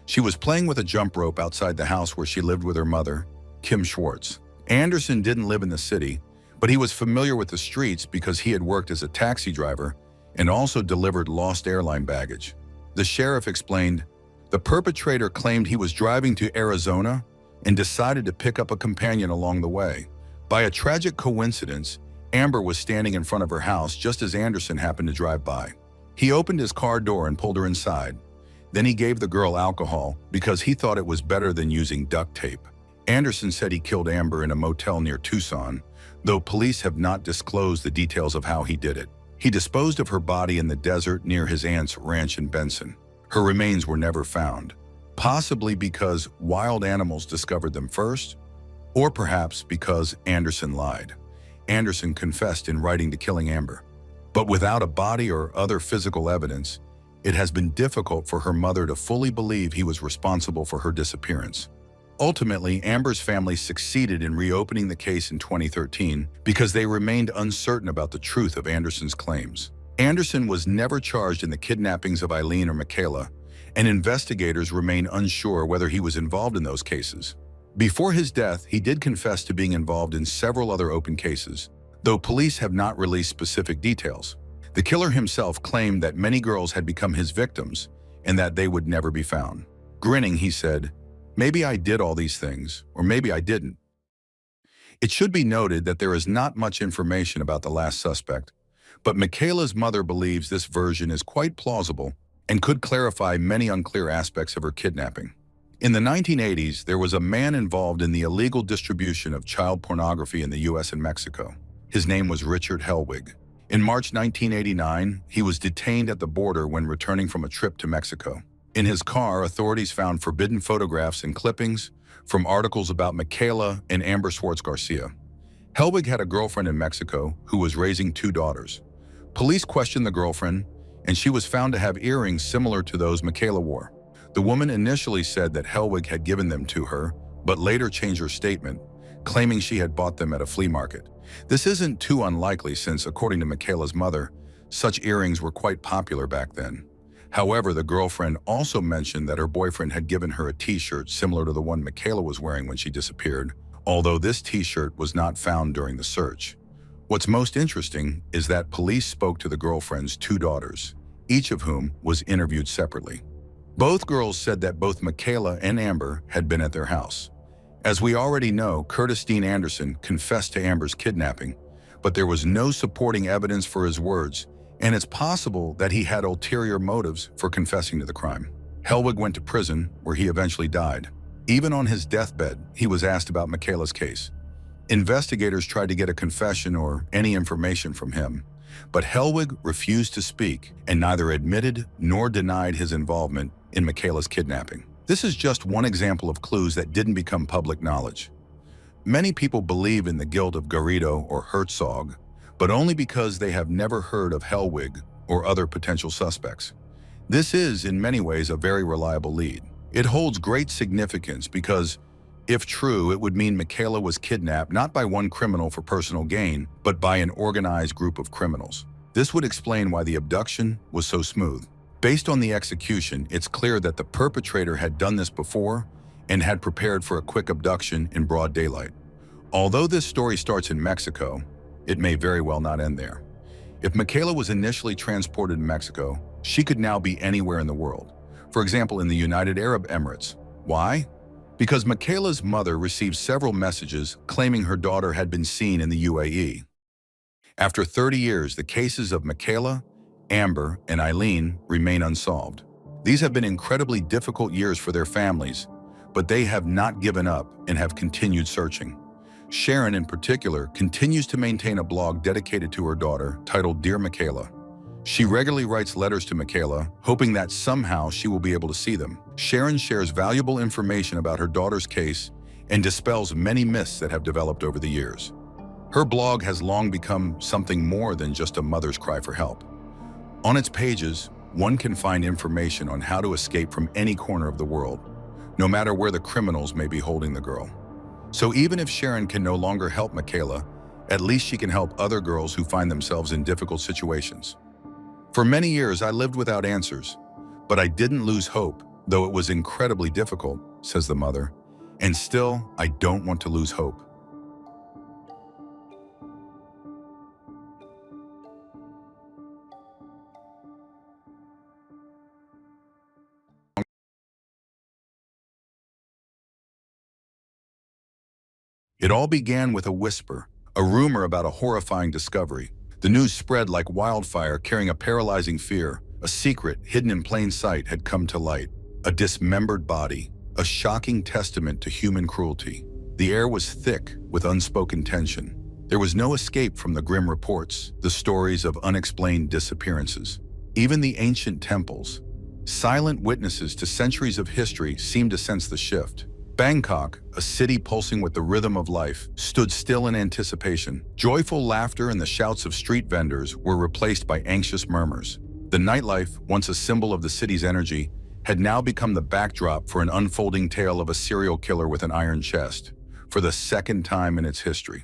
She was playing with a jump rope outside the house where she lived with her mother, Kim Schwartz. Anderson didn't live in the city, but he was familiar with the streets because he had worked as a taxi driver and also delivered lost airline baggage. The sheriff explained, "The perpetrator claimed he was driving to Arizona and decided to pick up a companion along the way. By a tragic coincidence, Amber was standing in front of her house just as Anderson happened to drive by. He opened his car door and pulled her inside. Then he gave the girl alcohol because he thought it was better than using duct tape." Anderson said he killed Amber in a motel near Tucson, though police have not disclosed the details of how he did it. He disposed of her body in the desert near his aunt's ranch in Benson. Her remains were never found, possibly because wild animals discovered them first, or perhaps because Anderson lied. Anderson confessed in writing to killing Amber. But without a body or other physical evidence, it has been difficult for her mother to fully believe he was responsible for her disappearance. Ultimately, Amber's family succeeded in reopening the case in 2013 because they remained uncertain about the truth of Anderson's claims. Anderson was never charged in the kidnappings of Eileen or Michaela, and investigators remain unsure whether he was involved in those cases. Before his death, he did confess to being involved in several other open cases, though police have not released specific details. The killer himself claimed that many girls had become his victims and that they would never be found. Grinning, he said, "Maybe I did all these things, or maybe I didn't." It should be noted that there is not much information about the last suspect, but Michaela's mother believes this version is quite plausible and could clarify many unclear aspects of her kidnapping. In the 1980s, there was a man involved in the illegal distribution of child pornography in the US and Mexico. His name was Richard Hellwig. In March 1989, he was detained at the border when returning from a trip to Mexico. In his car, authorities found forbidden photographs and clippings from articles about Michaela and Amber Swartz Garcia. Hellwig had a girlfriend in Mexico who was raising 2 daughters. Police questioned the girlfriend, and she was found to have earrings similar to those Michaela wore. The woman initially said that Hellwig had given them to her, but later changed her statement, claiming she had bought them at a flea market. This isn't too unlikely since, according to Michaela's mother, such earrings were quite popular back then. However, the girlfriend also mentioned that her boyfriend had given her a t-shirt similar to the one Michaela was wearing when she disappeared, although this t-shirt was not found during the search. What's most interesting is that police spoke to the girlfriend's 2 daughters, each of whom was interviewed separately. Both girls said that both Michaela and Amber had been at their house. As we already know, Curtis Dean Anderson confessed to Amber's kidnapping, but there was no supporting evidence for his words, and it's possible that he had ulterior motives for confessing to the crime. Hellwig went to prison, where he eventually died. Even on his deathbed, he was asked about Michaela's case. Investigators tried to get a confession or any information from him, but Hellwig refused to speak and neither admitted nor denied his involvement in Michaela's kidnapping. This is just one example of clues that didn't become public knowledge. Many people believe in the guilt of Garrido or Herzog, but only because they have never heard of Hellwig or other potential suspects. This is, in many ways, a very reliable lead. It holds great significance because, if true, it would mean Michaela was kidnapped not by one criminal for personal gain, but by an organized group of criminals. This would explain why the abduction was so smooth. Based on the execution, it's clear that the perpetrator had done this before and had prepared for a quick abduction in broad daylight. Although this story starts in Mexico, it may very well not end there. If Michaela was initially transported to Mexico, she could now be anywhere in the world. For example, in the United Arab Emirates. Why? Because Michaela's mother received several messages claiming her daughter had been seen in the UAE. After 30 years, the cases of Michaela, Amber, and Eileen remain unsolved. These have been incredibly difficult years for their families, but they have not given up and have continued searching. Sharon, in particular, continues to maintain a blog dedicated to her daughter titled Dear Michaela. She regularly writes letters to Michaela, hoping that somehow she will be able to see them. Sharon shares valuable information about her daughter's case and dispels many myths that have developed over the years. Her blog has long become something more than just a mother's cry for help. On its pages, one can find information on how to escape from any corner of the world, no matter where the criminals may be holding the girl. So even if Sharon can no longer help Michaela, at least she can help other girls who find themselves in difficult situations. For many years, I lived without answers, but I didn't lose hope, though it was incredibly difficult, says the mother, and still, I don't want to lose hope. It all began with a whisper, a rumor about a horrifying discovery. The news spread like wildfire, carrying a paralyzing fear. A secret, hidden in plain sight, had come to light. A dismembered body, a shocking testament to human cruelty. The air was thick with unspoken tension. There was no escape from the grim reports, the stories of unexplained disappearances. Even the ancient temples, silent witnesses to centuries of history, seemed to sense the shift. Bangkok, a city pulsing with the rhythm of life, stood still in anticipation. Joyful laughter and the shouts of street vendors were replaced by anxious murmurs. The nightlife, once a symbol of the city's energy, had now become the backdrop for an unfolding tale of a serial killer with an iron chest, for the second time in its history.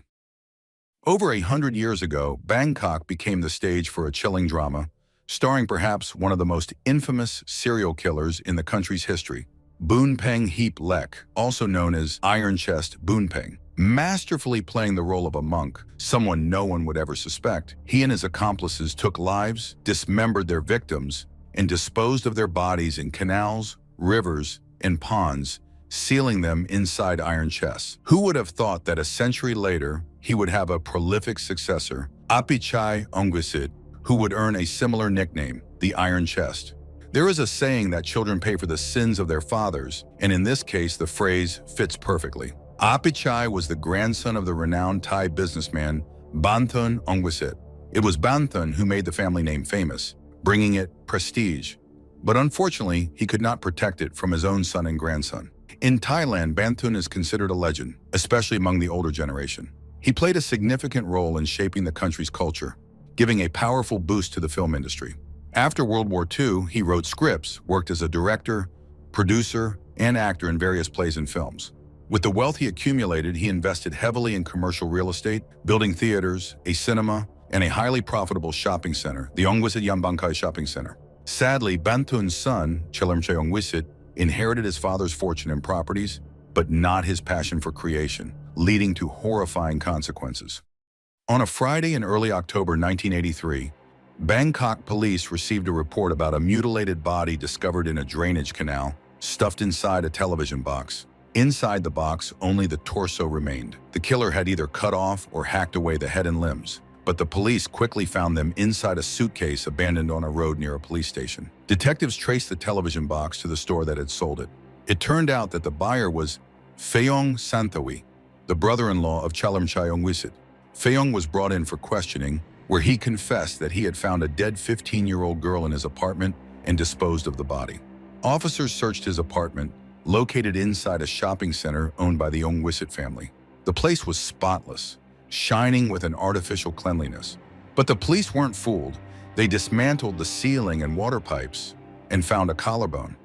Over 100 years ago, Bangkok became the stage for a chilling drama, starring perhaps one of the most infamous serial killers in the country's history, Boon Peng Heap Lek, also known as Iron Chest Boon Peng. Masterfully playing the role of a monk, someone no one would ever suspect, he and his accomplices took lives, dismembered their victims, and disposed of their bodies in canals, rivers, and ponds, sealing them inside iron chests. Who would have thought that a century later, he would have a prolific successor, Apichai Ongwisit, who would earn a similar nickname, the Iron Chest? There is a saying that children pay for the sins of their fathers, and in this case, the phrase fits perfectly. Apichai was the grandson of the renowned Thai businessman Banthun Ongwisit. It was Banthun who made the family name famous, bringing it prestige. But unfortunately, he could not protect it from his own son and grandson. In Thailand, Banthun is considered a legend, especially among the older generation. He played a significant role in shaping the country's culture, giving a powerful boost to the film industry. After World War II, he wrote scripts, worked as a director, producer, and actor in various plays and films. With the wealth he accumulated, he invested heavily in commercial real estate, building theaters, a cinema, and a highly profitable shopping center, the Ongwisit Yambangkai Shopping Center. Sadly, Banthun's son, Chalermchai Ongwisit, inherited his father's fortune and properties, but not his passion for creation, leading to horrifying consequences. On a Friday in early October 1983, Bangkok police received a report about a mutilated body discovered in a drainage canal, stuffed inside a television box. Inside the box, only the torso remained. The killer had either cut off or hacked away the head and limbs, but the police quickly found them inside a suitcase abandoned on a road near a police station. Detectives traced the television box to the store that had sold it. It turned out that the buyer was Phayong Santhawi, the brother-in-law of Chalermchai Ongwisit. Phayong was brought in for questioning, where he confessed that he had found a dead 15-year-old girl in his apartment and disposed of the body. Officers searched his apartment, located inside a shopping center owned by the Ongwisit family. The place was spotless, shining with an artificial cleanliness. But the police weren't fooled. They dismantled the ceiling and water pipes and found a collarbone.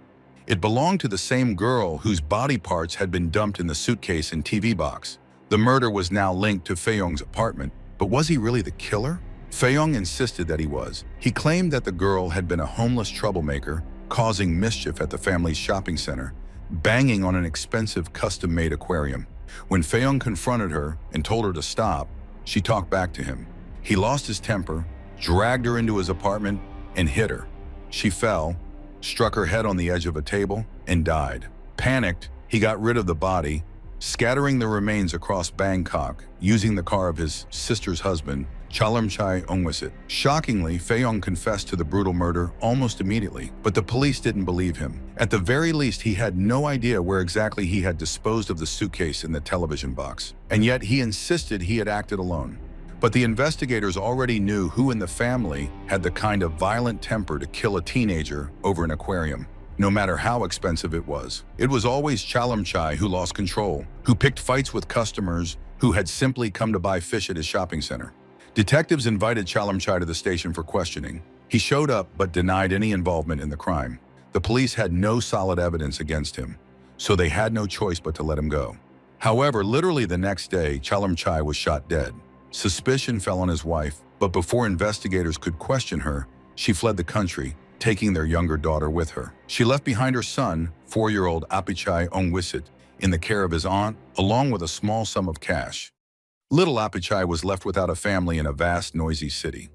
It belonged to the same girl whose body parts had been dumped in the suitcase and TV box. The murder was now linked to Phayong's apartment, but was he really the killer? Phayong insisted that he was. He claimed that the girl had been a homeless troublemaker, causing mischief at the family's shopping center, banging on an expensive custom-made aquarium. When Phayong confronted her and told her to stop, she talked back to him. He lost his temper, dragged her into his apartment, and hit her. She fell, struck her head on the edge of a table, and died. Panicked, he got rid of the body, scattering the remains across Bangkok, using the car of his sister's husband, Chalermchai Ongwisit. Shockingly, Phayong confessed to the brutal murder almost immediately, but the police didn't believe him. At the very least, he had no idea where exactly he had disposed of the suitcase and the television box, and yet he insisted he had acted alone. But the investigators already knew who in the family had the kind of violent temper to kill a teenager over an aquarium, no matter how expensive it was. It was always Chalermchai who lost control, who picked fights with customers who had simply come to buy fish at his shopping center. Detectives invited Chalermchai to the station for questioning. He showed up but denied any involvement in the crime. The police had no solid evidence against him, so they had no choice but to let him go. However, literally the next day, Chalermchai was shot dead. Suspicion fell on his wife, but before investigators could question her, she fled the country, taking their younger daughter with her. She left behind her son, 4-year-old Apichai Ongwisit, in the care of his aunt, along with a small sum of cash. Little Apichai was left without a family in a vast, noisy city.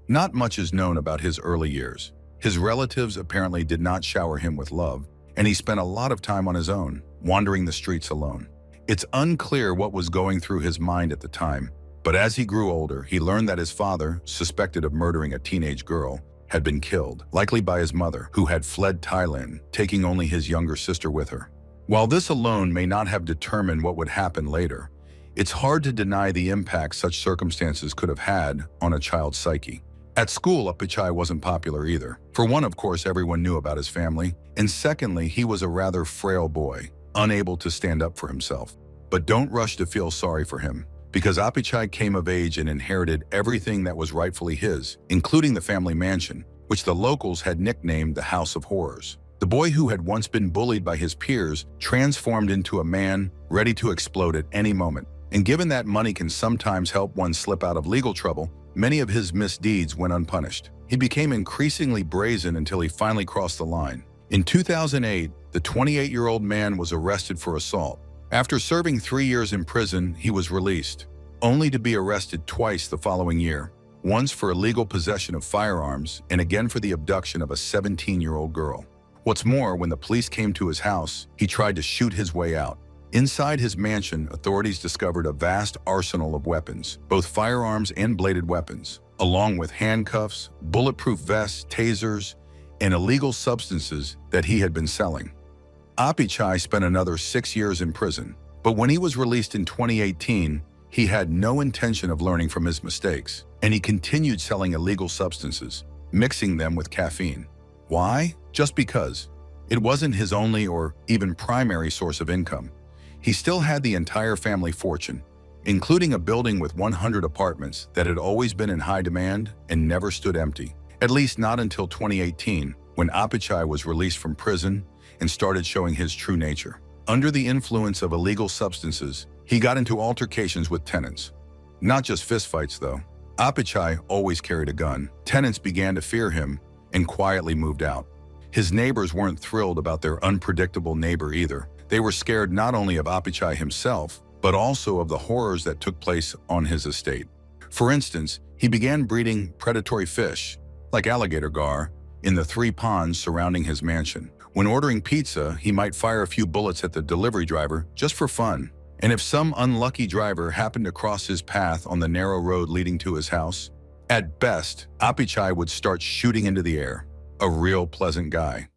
Not much is known about his early years. His relatives apparently did not shower him with love, and he spent a lot of time on his own, wandering the streets alone. It's unclear what was going through his mind at the time, but as he grew older, he learned that his father, suspected of murdering a teenage girl, had been killed, likely by his mother, who had fled Thailand, taking only his younger sister with her. While this alone may not have determined what would happen later, It's hard to deny the impact such circumstances could have had on a child's psyche. At school, Apichai wasn't popular either. For one, of course, everyone knew about his family, and secondly, he was a rather frail boy, unable to stand up for himself. But don't rush to feel sorry for him, because Apichai came of age and inherited everything that was rightfully his, including the family mansion, which the locals had nicknamed the House of Horrors. The boy who had once been bullied by his peers transformed into a man ready to explode at any moment. And given that money can sometimes help one slip out of legal trouble, many of his misdeeds went unpunished. He became increasingly brazen until he finally crossed the line. In 2008, the 28-year-old man was arrested for assault. After serving 3 years in prison, he was released, only to be arrested twice the following year, once for illegal possession of firearms and again for the abduction of a 17-year-old girl. What's more, when the police came to his house, he tried to shoot his way out. Inside his mansion, authorities discovered a vast arsenal of weapons, both firearms and bladed weapons, along with handcuffs, bulletproof vests, tasers, and illegal substances that he had been selling. Apichai spent another 6 years in prison, but when he was released in 2018, he had no intention of learning from his mistakes, and he continued selling illegal substances, mixing them with caffeine. Why? Just because. It wasn't his only or even primary source of income. He still had the entire family fortune, including a building with 100 apartments that had always been in high demand and never stood empty, at least not until 2018, when Apichai was released from prison and started showing his true nature. Under the influence of illegal substances, he got into altercations with tenants. Not just fistfights, though. Apichai always carried a gun. Tenants began to fear him and quietly moved out. His neighbors weren't thrilled about their unpredictable neighbor either. They were scared not only of Apichai himself, but also of the horrors that took place on his estate. For instance, he began breeding predatory fish, like alligator gar, in the 3 ponds surrounding his mansion. When ordering pizza, he might fire a few bullets at the delivery driver just for fun. And if some unlucky driver happened to cross his path on the narrow road leading to his house, at best, Apichai would start shooting into the air. A real pleasant guy.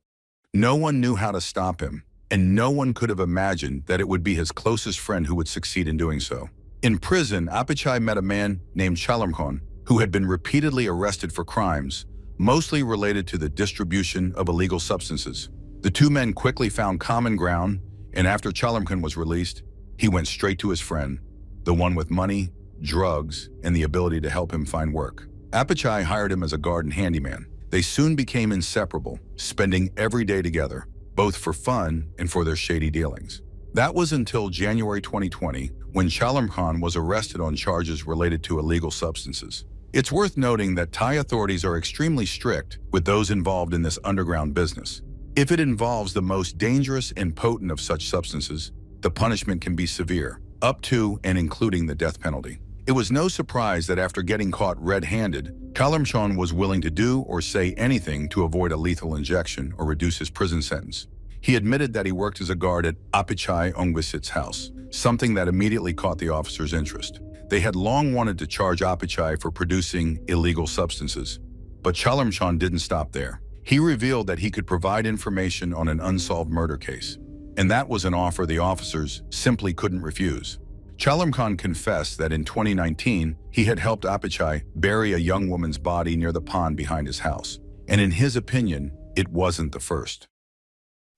No one knew how to stop him, and no one could have imagined that it would be his closest friend who would succeed in doing so. In prison, Apichai met a man named Chalamkon, who had been repeatedly arrested for crimes, mostly related to the distribution of illegal substances. The two men quickly found common ground, and after Chalamkon was released, he went straight to his friend, the one with money, drugs, and the ability to help him find work. Apichai hired him as a garden handyman. They soon became inseparable, spending every day together, both for fun and for their shady dealings. That was until January 2020, when Chalamkhan was arrested on charges related to illegal substances. It's worth noting that Thai authorities are extremely strict with those involved in this underground business. If it involves the most dangerous and potent of such substances, the punishment can be severe, up to and including the death penalty. It was no surprise that after getting caught red-handed, Chalamkhan was willing to do or say anything to avoid a lethal injection or reduce his prison sentence. He admitted that he worked as a guard at Apichai Ongvisit's house, something that immediately caught the officers' interest. They had long wanted to charge Apichai for producing illegal substances, but Chalamkhan didn't stop there. He revealed that he could provide information on an unsolved murder case, and that was an offer the officers simply couldn't refuse. Chalamkhan confessed that in 2019, he had helped Apichai bury a young woman's body near the pond behind his house, and in his opinion, it wasn't the first.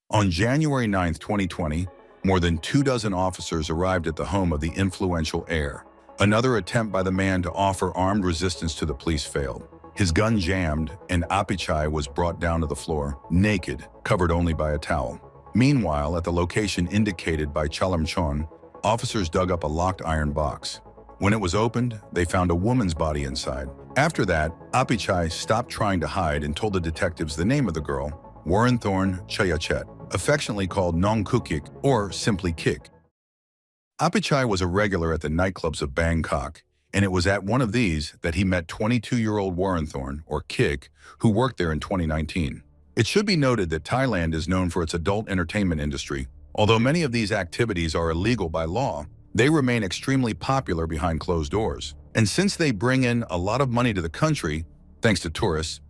On January 9, 2020, more than 24 officers arrived at the home of the influential heir. Another attempt by the man to offer armed resistance to the police failed. His gun jammed, and Apichai was brought down to the floor, naked, covered only by a towel. Meanwhile, at the location indicated by Chalamkhan, officers dug up a locked iron box. When it was opened, they found a woman's body inside. After that, Apichai stopped trying to hide and told the detectives the name of the girl, Warrenthorne Chayachet, affectionately called Nong Kukik, or simply Kik. Apichai was a regular at the nightclubs of Bangkok, and it was at one of these that he met 22-year-old Warrenthorne, or Kik, who worked there in 2019. It should be noted that Thailand is known for its adult entertainment industry. Although many of these activities are illegal by law, they remain extremely popular behind closed doors. And since they bring in a lot of money to the country, thanks to tourists,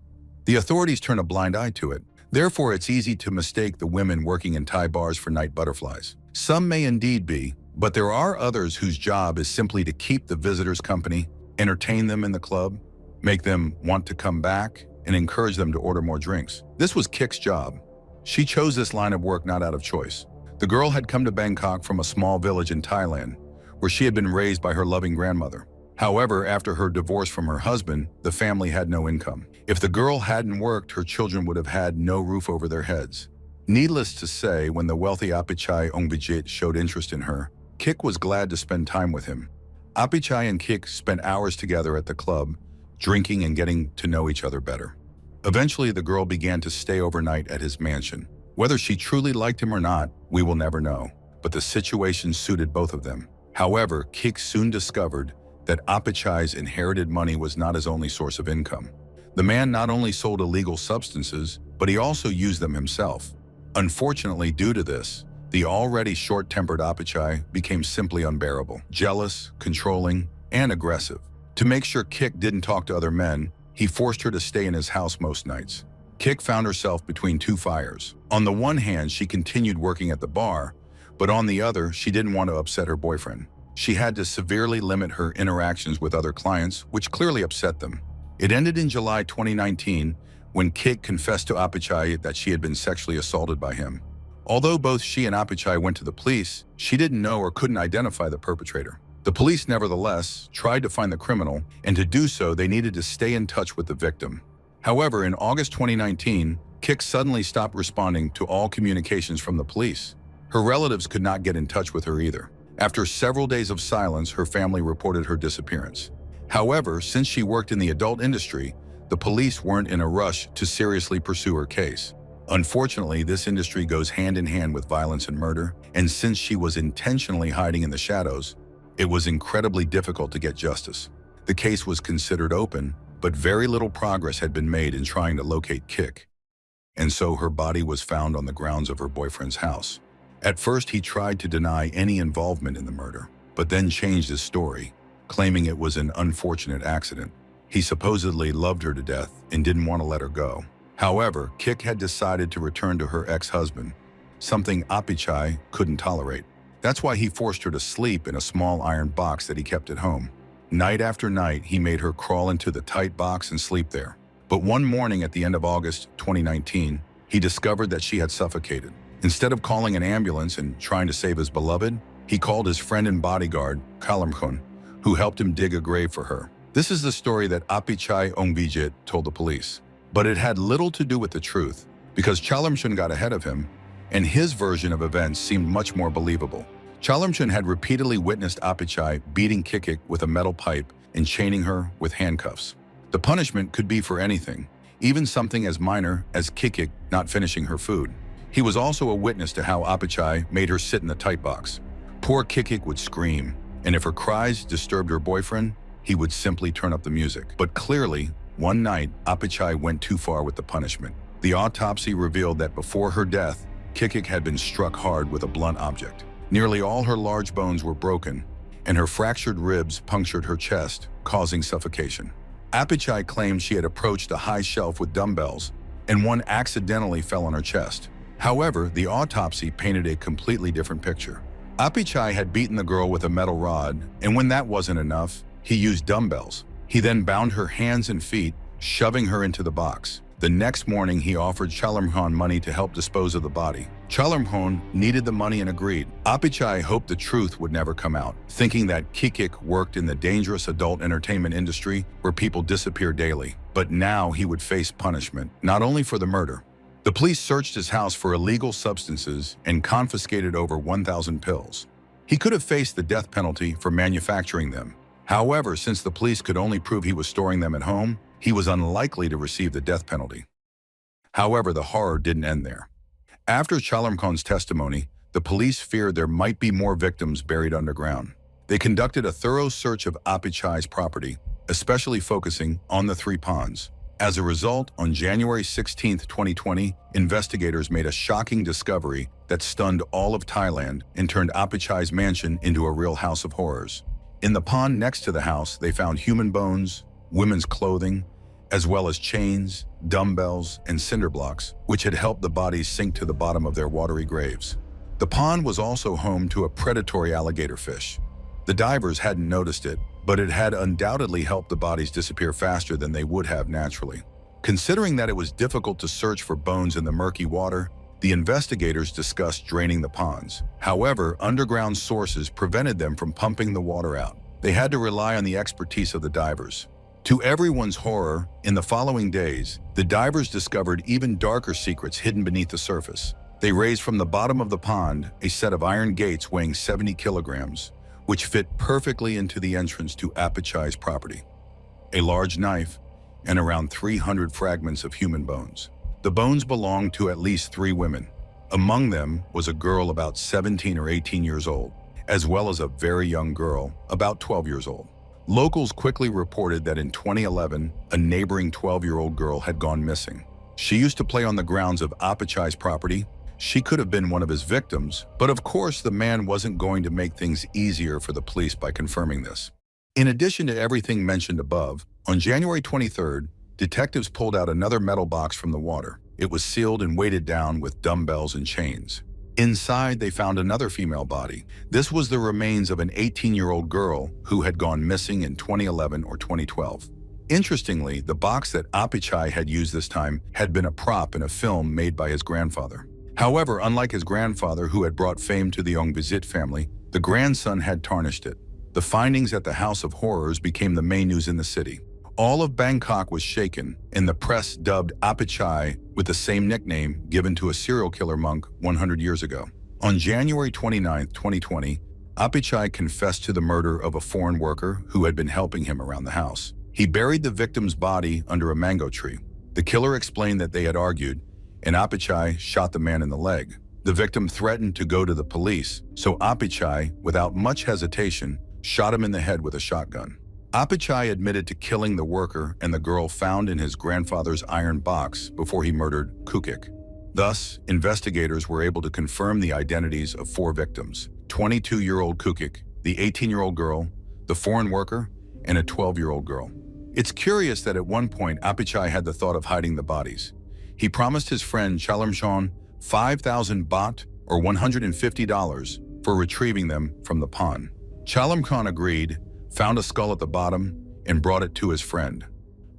the authorities turn a blind eye to it. Therefore, it's easy to mistake the women working in Thai bars for night butterflies. Some may indeed be, But there are others whose job is simply to keep the visitors company, entertain them in the club, make them want to come back, and encourage them to order more drinks. This was Kik's job. She chose this line of work not out of choice. The girl had come to Bangkok from a small village in Thailand, where she had been raised by her loving grandmother. However, after her divorce from her husband, the family had no income. If the girl hadn't worked, her children would have had no roof over their heads. Needless to say, when the wealthy Apichai Ongbijit showed interest in her, Kik was glad to spend time with him. Apichai and Kik spent hours together at the club, drinking and getting to know each other better. Eventually, the girl began to stay overnight at his mansion. Whether she truly liked him or not, we will never know, but the situation suited both of them. However, Kik soon discovered that Apichai's inherited money was not his only source of income. The man not only sold illegal substances, but he also used them himself. Unfortunately, due to this, the already short-tempered Apichai became simply unbearable, jealous, controlling, and aggressive. To make sure Kik didn't talk to other men, he forced her to stay in his house most nights. Kik found herself between two fires. On the one hand, she continued working at the bar, but on the other, she didn't want to upset her boyfriend. She had to severely limit her interactions with other clients, which clearly upset them. It ended in July 2019 when Kik confessed to Apichai that she had been sexually assaulted by him. Although both she and Apichai went to the police, she didn't know or couldn't identify the perpetrator. The police, nevertheless, tried to find the criminal, and to do so, they needed to stay in touch with the victim. However, in August 2019, Kik suddenly stopped responding to all communications from the police. Her relatives could not get in touch with her either. After several days of silence, her family reported her disappearance. However, since she worked in the adult industry, the police weren't in a rush to seriously pursue her case. Unfortunately, this industry goes hand in hand with violence and murder, and since she was intentionally hiding in the shadows, it was incredibly difficult to get justice. The case was considered open, but very little progress had been made in trying to locate Kik, and so her body was found on the grounds of her boyfriend's house. At first, he tried to deny any involvement in the murder, but then changed his story, claiming it was an unfortunate accident. He supposedly loved her to death and didn't want to let her go. However, Kik had decided to return to her ex-husband, something Apichai couldn't tolerate. That's why he forced her to sleep in a small iron box that he kept at home. Night after night, he made her crawl into the tight box and sleep there. But one morning at the end of August 2019, he discovered that she had suffocated. Instead of calling an ambulance and trying to save his beloved, he called his friend and bodyguard, Kalamkhon, who helped him dig a grave for her. This is the story that Apichai Ongbijit told the police. But it had little to do with the truth, because Chalamchun got ahead of him, and his version of events seemed much more believable. Chalamchun had repeatedly witnessed Apichai beating Kik with a metal pipe and chaining her with handcuffs. The punishment could be for anything, even something as minor as Kik not finishing her food. He was also a witness to how Apichai made her sit in the tight box. Poor Kik would scream, and if her cries disturbed her boyfriend, he would simply turn up the music. But clearly, one night, Apichai went too far with the punishment. The autopsy revealed that before her death, Kik had been struck hard with a blunt object. Nearly all her large bones were broken, and her fractured ribs punctured her chest, causing suffocation. Apichai claimed she had approached a high shelf with dumbbells, and one accidentally fell on her chest. However, the autopsy painted a completely different picture. Apichai had beaten the girl with a metal rod, and when that wasn't enough, he used dumbbells. He then bound her hands and feet, shoving her into the box. The next morning, he offered Chalamkhon money to help dispose of the body. Chalamkhon needed the money and agreed. Apichai hoped the truth would never come out, thinking that Kik worked in the dangerous adult entertainment industry where people disappear daily. But now he would face punishment, not only for the murder. The police searched his house for illegal substances and confiscated over 1,000 pills. He could have faced the death penalty for manufacturing them. However, since the police could only prove he was storing them at home, he was unlikely to receive the death penalty. However, the horror didn't end there. After Chalamkhon's testimony, the police feared there might be more victims buried underground. They conducted a thorough search of Apichai's property, especially focusing on the 3 ponds. As a result, on January 16, 2020, investigators made a shocking discovery that stunned all of Thailand and turned Apichai's mansion into a real house of horrors. In the pond next to the house, they found human bones, women's clothing, as well as chains, dumbbells, and cinder blocks, which had helped the bodies sink to the bottom of their watery graves. The pond was also home to a predatory alligator fish. The divers hadn't noticed it, but it had undoubtedly helped the bodies disappear faster than they would have naturally. Considering that it was difficult to search for bones in the murky water, the investigators discussed draining the ponds. However, underground sources prevented them from pumping the water out. They had to rely on the expertise of the divers. To everyone's horror, in the following days, the divers discovered even darker secrets hidden beneath the surface. They raised from the bottom of the pond a set of iron gates weighing 70 kilograms, which fit perfectly into the entrance to Apichai's property. A large knife and around 300 fragments of human bones. The bones belonged to at least 3 women. Among them was a girl about 17 or 18 years old, as well as a very young girl, about 12 years old. Locals quickly reported that in 2011, a neighboring 12-year-old girl had gone missing. She used to play on the grounds of Apichai's property. She could have been one of his victims, but of course the man wasn't going to make things easier for the police by confirming this. In addition to everything mentioned above, on January 23rd, detectives pulled out another metal box from the water. It was sealed and weighted down with dumbbells and chains. Inside, they found another female body. This was the remains of an 18-year-old girl who had gone missing in 2011 or 2012. Interestingly, the box that Apichai had used this time had been a prop in a film made by his grandfather. However, unlike his grandfather, who had brought fame to the Ongvizit family, the grandson had tarnished it. The findings at the House of Horrors became the main news in the city. All of Bangkok was shaken, and the press dubbed Apichai with the same nickname given to a serial killer monk 100 years ago. On January 29, 2020, Apichai confessed to the murder of a foreign worker who had been helping him around the house. He buried the victim's body under a mango tree. The killer explained that they had argued, and Apichai shot the man in the leg. The victim threatened to go to the police, so Apichai, without much hesitation, shot him in the head with a shotgun. Apichai admitted to killing the worker and the girl found in his grandfather's iron box before he murdered Kukik. Thus, investigators were able to confirm the identities of 4 victims: 22-year-old Kukik, the 18-year-old girl, the foreign worker, and a 12-year-old girl. It's curious that at one point Apichai had the thought of hiding the bodies. He promised his friend Chalamchon 5,000 baht or $150 for retrieving them from the pond. Chalamchon agreed, found a skull at the bottom, and brought it to his friend.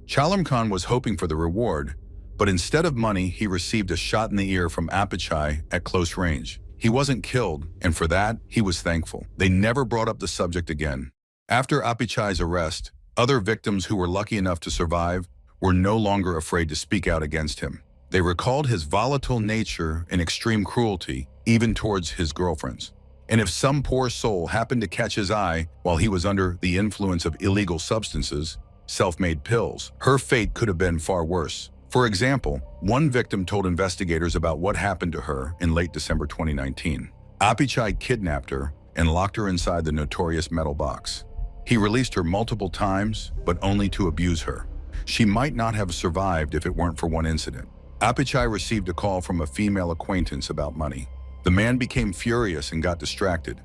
Chalamchon was hoping for the reward, but instead of money, he received a shot in the ear from Apichai at close range. He wasn't killed, and for that, he was thankful. They never brought up the subject again. After Apichai's arrest, other victims who were lucky enough to survive were no longer afraid to speak out against him. They recalled his volatile nature and extreme cruelty, even towards his girlfriends. And if some poor soul happened to catch his eye while he was under the influence of illegal substances, self-made pills, her fate could have been far worse. For example, one victim told investigators about what happened to her in late December 2019. Apichai kidnapped her and locked her inside the notorious metal box. He released her multiple times, but only to abuse her. She might not have survived if it weren't for one incident. Apichai received a call from a female acquaintance about money. The man became furious and got distracted.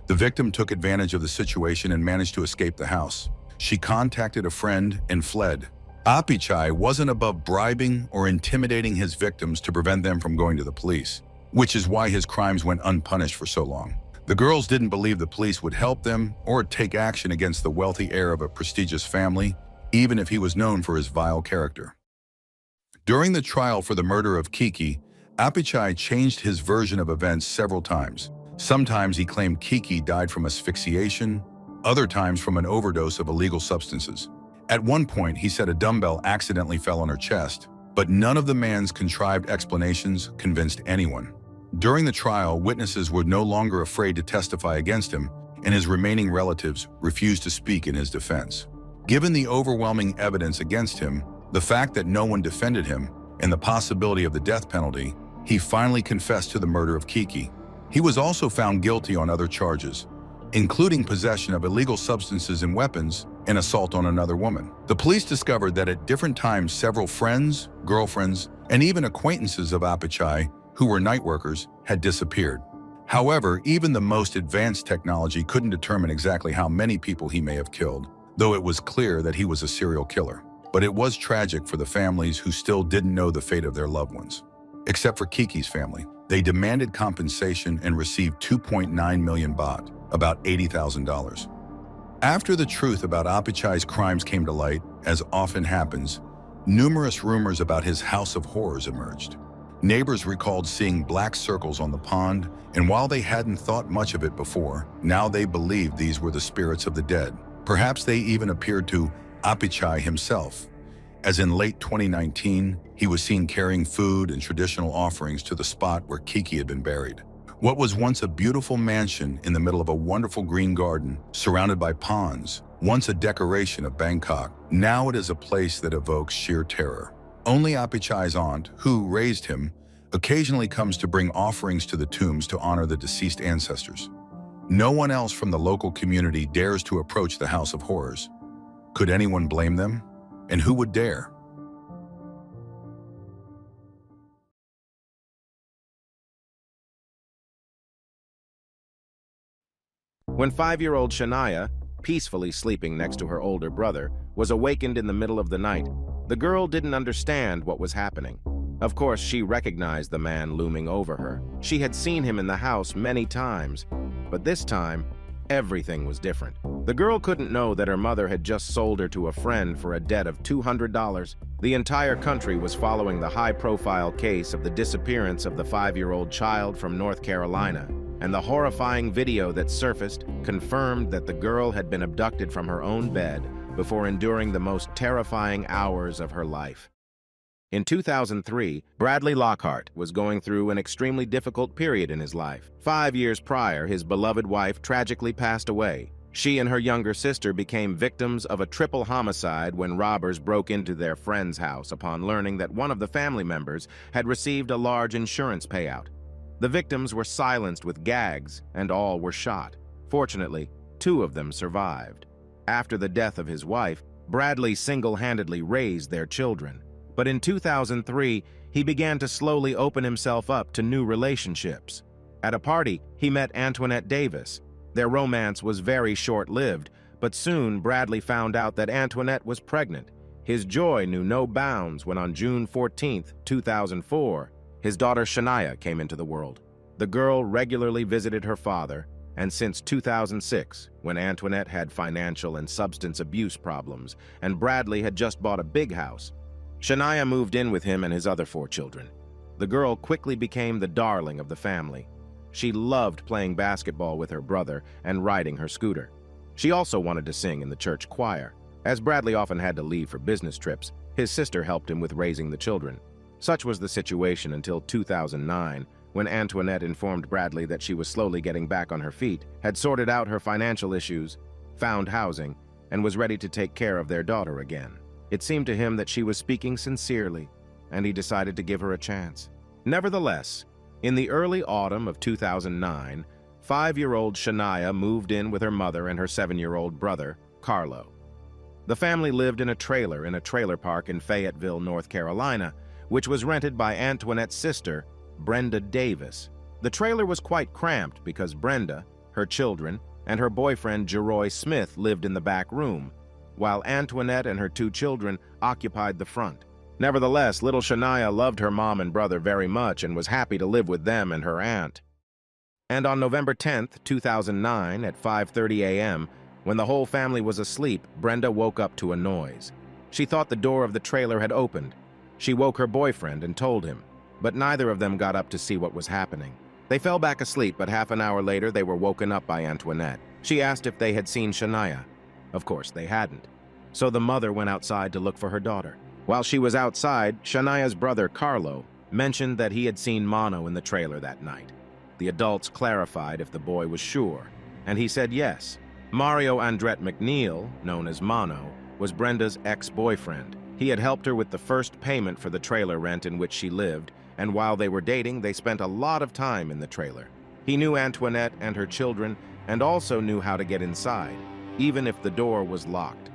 The victim took advantage of the situation and managed to escape the house. She contacted a friend and fled. Apichai wasn't above bribing or intimidating his victims to prevent them from going to the police, which is why his crimes went unpunished for so long. The girls didn't believe the police would help them or take action against the wealthy heir of a prestigious family, even if he was known for his vile character. During the trial for the murder of Kiki, Apichai changed his version of events several times. Sometimes he claimed Kiki died from asphyxiation, other times from an overdose of illegal substances. At one point, he said a dumbbell accidentally fell on her chest, but none of the man's contrived explanations convinced anyone. During the trial, witnesses were no longer afraid to testify against him, and his remaining relatives refused to speak in his defense. Given the overwhelming evidence against him, the fact that no one defended him, and the possibility of the death penalty, he finally confessed to the murder of Kiki. He was also found guilty on other charges, including possession of illegal substances and weapons and assault on another woman. The police discovered that at different times several friends, girlfriends, and even acquaintances of Apichai, who were night workers, had disappeared. However, even the most advanced technology couldn't determine exactly how many people he may have killed, though it was clear that he was a serial killer. But it was tragic for the families who still didn't know the fate of their loved ones. Except for Kiki's family. They demanded compensation and received 2.9 million baht, about $80,000. After the truth about Apichai's crimes came to light, as often happens, numerous rumors about his house of horrors emerged. Neighbors recalled seeing black circles on the pond, and while they hadn't thought much of it before, now they believed these were the spirits of the dead. Perhaps they even appeared to Apichai himself, as in late 2019, he was seen carrying food and traditional offerings to the spot where Kiki had been buried. What was once a beautiful mansion in the middle of a wonderful green garden, surrounded by ponds, once a decoration of Bangkok, now it is a place that evokes sheer terror. Only Apichai's aunt, who raised him, occasionally comes to bring offerings to the tombs to honor the deceased ancestors. No one else from the local community dares to approach the House of Horrors. Could anyone blame them? And who would dare? When 5-year-old Shania, peacefully sleeping next to her older brother, was awakened in the middle of the night, the girl didn't understand what was happening. Of course, she recognized the man looming over her. She had seen him in the house many times, but this time, everything was different. The girl couldn't know that her mother had just sold her to a friend for a debt of $200. The entire country was following the high-profile case of the disappearance of the 5-year-old child from North Carolina, and the horrifying video that surfaced confirmed that the girl had been abducted from her own bed before enduring the most terrifying hours of her life. In 2003, Bradley Lockhart was going through an extremely difficult period in his life. 5 years prior, his beloved wife tragically passed away. She and her younger sister became victims of a triple homicide when robbers broke into their friend's house upon learning that one of the family members had received a large insurance payout. The victims were silenced with gags, and all were shot. Fortunately, 2 of them survived. After the death of his wife, Bradley single-handedly raised their children. But in 2003, he began to slowly open himself up to new relationships. At a party, he met Antoinette Davis. Their romance was very short-lived, but soon Bradley found out that Antoinette was pregnant. His joy knew no bounds when on June 14, 2004, his daughter Shania came into the world. The girl regularly visited her father, and since 2006, when Antoinette had financial and substance abuse problems, and Bradley had just bought a big house, Shania moved in with him and his other 4 children. The girl quickly became the darling of the family. She loved playing basketball with her brother and riding her scooter. She also wanted to sing in the church choir. As Bradley often had to leave for business trips, his sister helped him with raising the children. Such was the situation until 2009, when Antoinette informed Bradley that she was slowly getting back on her feet, had sorted out her financial issues, found housing, and was ready to take care of their daughter again. It seemed to him that she was speaking sincerely, and he decided to give her a chance. Nevertheless, in the early autumn of 2009, 5-year-old Shania moved in with her mother and her 7-year-old brother, Carlo. The family lived in a trailer park in Fayetteville, North Carolina, which was rented by Antoinette's sister, Brenda Davis. The trailer was quite cramped because Brenda, her children, and her boyfriend Jeroy Smith lived in the back room, while Antoinette and her 2 children occupied the front. Nevertheless, little Shania loved her mom and brother very much and was happy to live with them and her aunt. And on November 10, 2009, at 5:30 a.m., when the whole family was asleep, Brenda woke up to a noise. She thought the door of the trailer had opened. She woke her boyfriend and told him, but neither of them got up to see what was happening. They fell back asleep, but half an hour later they were woken up by Antoinette. She asked if they had seen Shania. Of course, they hadn't. So the mother went outside to look for her daughter. While she was outside, Shania's brother, Carlo, mentioned that he had seen Mono in the trailer that night. The adults clarified if the boy was sure, and he said yes. Mario Andret McNeil, known as Mono, was Brenda's ex-boyfriend. He had helped her with the first payment for the trailer rent in which she lived, and while they were dating, they spent a lot of time in the trailer. He knew Antoinette and her children, and also knew how to get inside, even if the door was locked.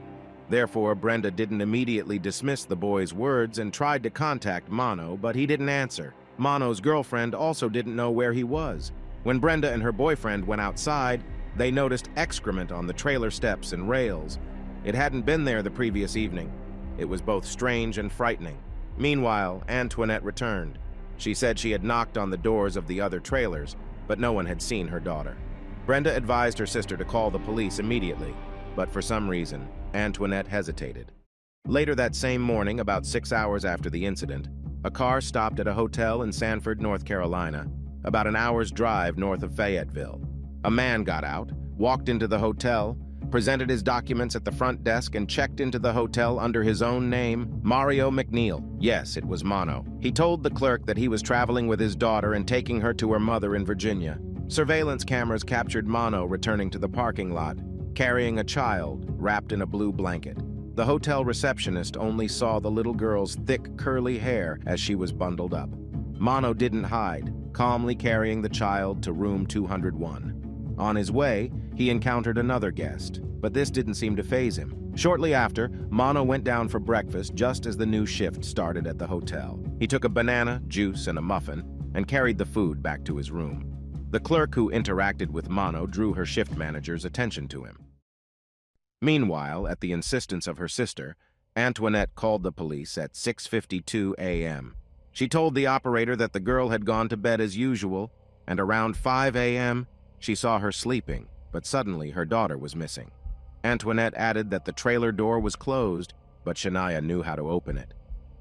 Therefore, Brenda didn't immediately dismiss the boy's words and tried to contact Mono, but he didn't answer. Mono's girlfriend also didn't know where he was. When Brenda and her boyfriend went outside, they noticed excrement on the trailer steps and rails. It hadn't been there the previous evening. It was both strange and frightening. Meanwhile, Antoinette returned. She said she had knocked on the doors of the other trailers, but no one had seen her daughter. Brenda advised her sister to call the police immediately, but for some reason, Antoinette hesitated. Later that same morning, about 6 hours after the incident, a car stopped at a hotel in Sanford, North Carolina, about an hour's drive north of Fayetteville. A man got out, walked into the hotel, presented his documents at the front desk, and checked into the hotel under his own name, Mario McNeil. Yes, it was Mono. He told the clerk that he was traveling with his daughter and taking her to her mother in Virginia. Surveillance cameras captured Mono returning to the parking lot, carrying a child wrapped in a blue blanket. The hotel receptionist only saw the little girl's thick, curly hair as she was bundled up. Mono didn't hide, calmly carrying the child to room 201. On his way, he encountered another guest, but this didn't seem to faze him. Shortly after, Mono went down for breakfast just as the new shift started at the hotel. He took a banana, juice, and a muffin, and carried the food back to his room. The clerk who interacted with Mono drew her shift manager's attention to him. Meanwhile, at the insistence of her sister, Antoinette called the police at 6:52 a.m. She told the operator that the girl had gone to bed as usual, and around 5 a.m., she saw her sleeping, but suddenly her daughter was missing. Antoinette added that the trailer door was closed, but Shania knew how to open it.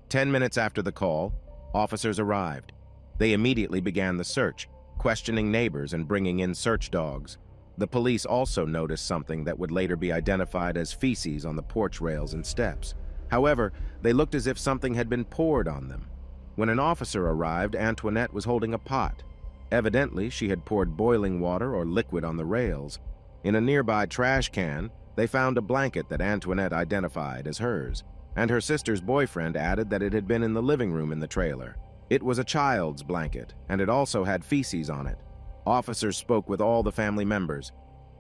10 minutes after the call, officers arrived. They immediately began the search, questioning neighbors and bringing in search dogs. The police also noticed something that would later be identified as feces on the porch rails and steps. However, they looked as if something had been poured on them. When an officer arrived, Antoinette was holding a pot. Evidently, she had poured boiling water or liquid on the rails. In a nearby trash can, they found a blanket that Antoinette identified as hers, and her sister's boyfriend added that it had been in the living room in the trailer. It was a child's blanket, and it also had feces on it. Officers spoke with all the family members.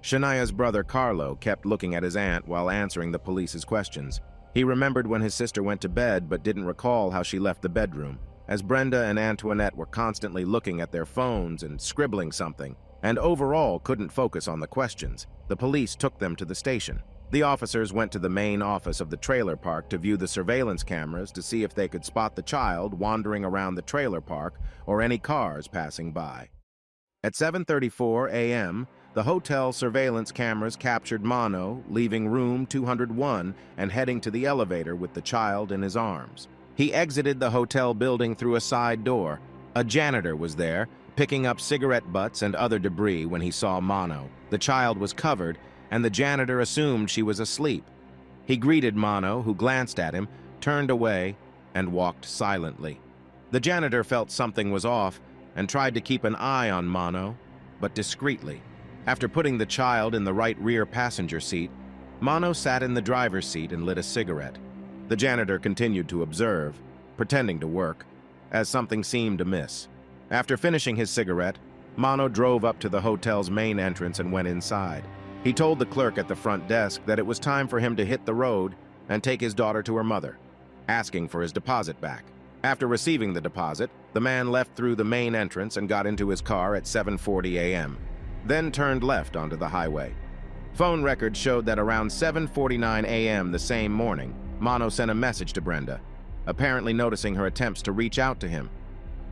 Shania's brother Carlo kept looking at his aunt while answering the police's questions. He remembered when his sister went to bed but didn't recall how she left the bedroom, as Brenda and Antoinette were constantly looking at their phones and scribbling something, and overall couldn't focus on the questions. The police took them to the station. The officers went to the main office of the trailer park to view the surveillance cameras to see if they could spot the child wandering around the trailer park or any cars passing by. At 7:34 a.m., the hotel surveillance cameras captured Mono leaving room 201 and heading to the elevator with the child in his arms. He exited the hotel building through a side door. A janitor was there, picking up cigarette butts and other debris when he saw Mono. The child was covered, and the janitor assumed she was asleep. He greeted Mono, who glanced at him, turned away, and walked silently. The janitor felt something was off and tried to keep an eye on Mono, but discreetly. After putting the child in the right rear passenger seat, Mono sat in the driver's seat and lit a cigarette. The janitor continued to observe, pretending to work, as something seemed amiss. After finishing his cigarette, Mono drove up to the hotel's main entrance and went inside. He told the clerk at the front desk that it was time for him to hit the road and take his daughter to her mother, asking for his deposit back. After receiving the deposit, the man left through the main entrance and got into his car at 7:40 a.m., then turned left onto the highway. Phone records showed that around 7:49 a.m. the same morning, Mono sent a message to Brenda, apparently noticing her attempts to reach out to him.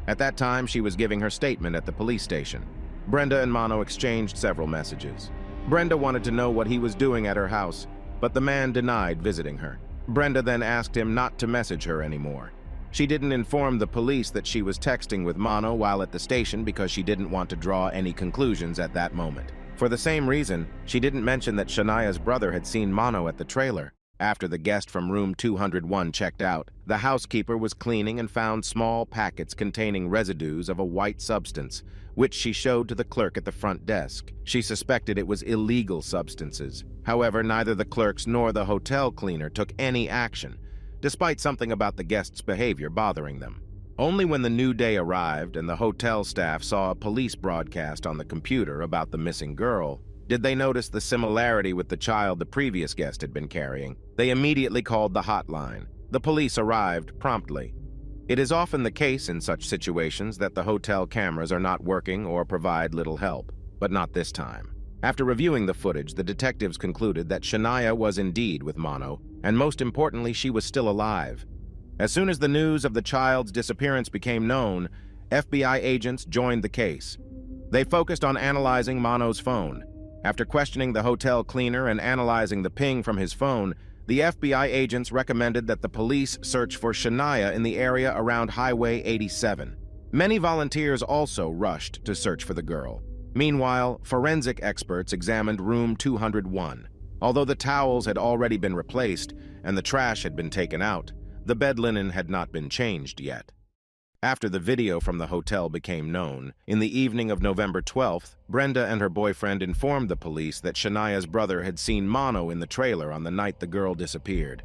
At that time, she was giving her statement at the police station. Brenda and Mono exchanged several messages. Brenda wanted to know what he was doing at her house, but the man denied visiting her. Brenda then asked him not to message her anymore. She didn't inform the police that she was texting with Mono while at the station because she didn't want to draw any conclusions at that moment. For the same reason, she didn't mention that Shania's brother had seen Mono at the trailer. After the guest from room 201 checked out, the housekeeper was cleaning and found small packets containing residues of a white substance, which she showed to the clerk at the front desk. She suspected it was illegal substances. However, neither the clerks nor the hotel cleaner took any action, despite something about the guests' behavior bothering them. Only when the new day arrived and the hotel staff saw a police broadcast on the computer about the missing girl did they notice the similarity with the child the previous guest had been carrying. They immediately called the hotline. The police arrived promptly. It is often the case in such situations that the hotel cameras are not working or provide little help, but not this time. After reviewing the footage, the detectives concluded that Shania was indeed with Mono, and most importantly, she was still alive. As soon as the news of the child's disappearance became known, FBI agents joined the case. They focused on analyzing Mano's phone. After questioning the hotel cleaner and analyzing the ping from his phone, the FBI agents recommended that the police search for Shania in the area around Highway 87. Many volunteers also rushed to search for the girl. Meanwhile, forensic experts examined room 201. Although the towels had already been replaced and the trash had been taken out, the bed linen had not been changed yet. After the video from the hotel became known, in the evening of November 12th, Brenda and her boyfriend informed the police that Shania's brother had seen Mano in the trailer on the night the girl disappeared.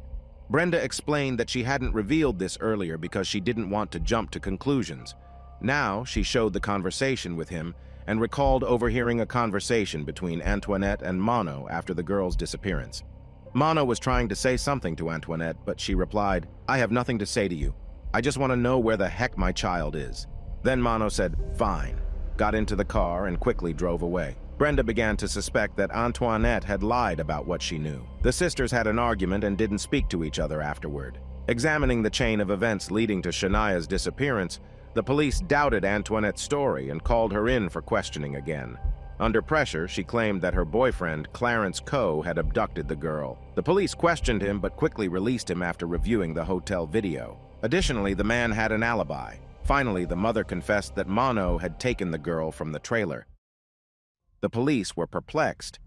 Brenda explained that she hadn't revealed this earlier because she didn't want to jump to conclusions. Now, she showed the conversation with him and recalled overhearing a conversation between Antoinette and Mano after the girl's disappearance. Mano was trying to say something to Antoinette, but she replied, "I have nothing to say to you. I just want to know where the heck my child is." Then Mano said, "Fine," got into the car and quickly drove away. Brenda began to suspect that Antoinette had lied about what she knew. The sisters had an argument and didn't speak to each other afterward. Examining the chain of events leading to Shania's disappearance, the police doubted Antoinette's story and called her in for questioning again. Under pressure, she claimed that her boyfriend, Clarence Coe, had abducted the girl. The police questioned him but quickly released him after reviewing the hotel video. Additionally, the man had an alibi. Finally, the mother confessed that Mano had taken the girl from the trailer. The police were perplexed.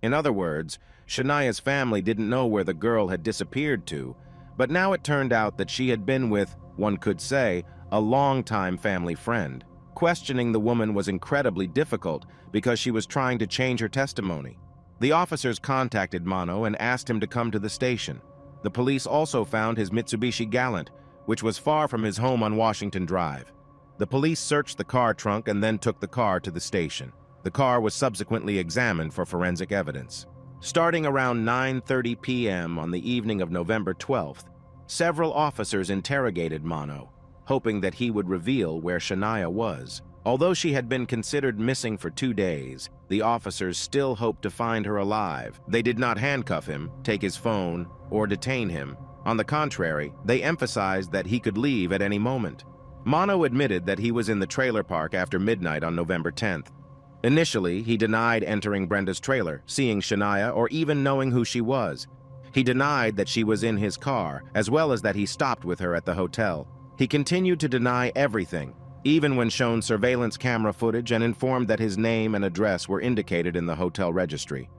In other words, Shania's family didn't know where the girl had disappeared to, but now it turned out that she had been with, one could say, a longtime family friend. Questioning the woman was incredibly difficult because she was trying to change her testimony. The officers contacted Mano and asked him to come to the station. The police also found his Mitsubishi Galant, which was far from his home on Washington Drive. The police searched the car trunk and then took the car to the station. The car was subsequently examined for forensic evidence. Starting around 9:30 p.m. on the evening of November 12th, several officers interrogated Mano, hoping that he would reveal where Shania was. Although she had been considered missing for 2 days, the officers still hoped to find her alive. They did not handcuff him, take his phone, or detain him. On the contrary, they emphasized that he could leave at any moment. Mano admitted that he was in the trailer park after midnight on November 10th. Initially, he denied entering Brenda's trailer, seeing Shania, or even knowing who she was. He denied that she was in his car, as well as that he stopped with her at the hotel. He continued to deny everything, even when shown surveillance camera footage and informed that his name and address were indicated in the hotel registry.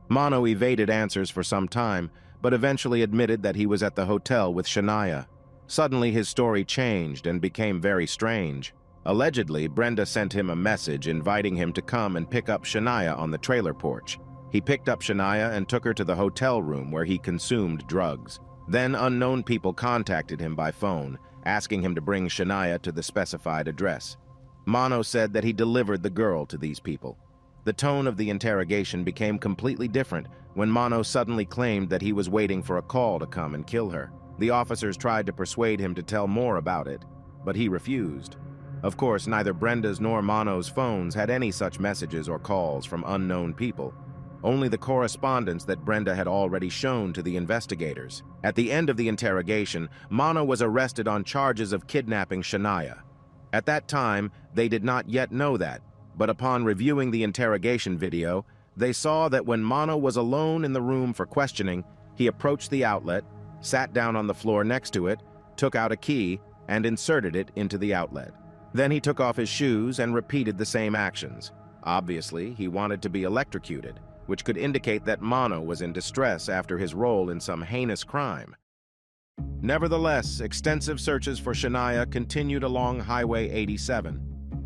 Mano evaded answers for some time, but eventually admitted that he was at the hotel with Shania. Suddenly, his story changed and became very strange. Allegedly, Brenda sent him a message inviting him to come and pick up Shania on the trailer porch. He picked up Shania and took her to the hotel room where he consumed drugs. Then unknown people contacted him by phone, asking him to bring Shania to the specified address. Mano said that he delivered the girl to these people. The tone of the interrogation became completely different when Mano suddenly claimed that he was waiting for a call to come and kill her. The officers tried to persuade him to tell more about it, but he refused. Of course, neither Brenda's nor Mano's phones had any such messages or calls from unknown people, only the correspondence that Brenda had already shown to the investigators. At the end of the interrogation, Mano was arrested on charges of kidnapping Shania. At that time, they did not yet know that, but upon reviewing the interrogation video, they saw that when Mano was alone in the room for questioning, he approached the outlet, sat down on the floor next to it, took out a key, and inserted it into the outlet. Then he took off his shoes and repeated the same actions. Obviously, he wanted to be electrocuted, which could indicate that Mano was in distress after his role in some heinous crime. Nevertheless, extensive searches for Shania continued along Highway 87.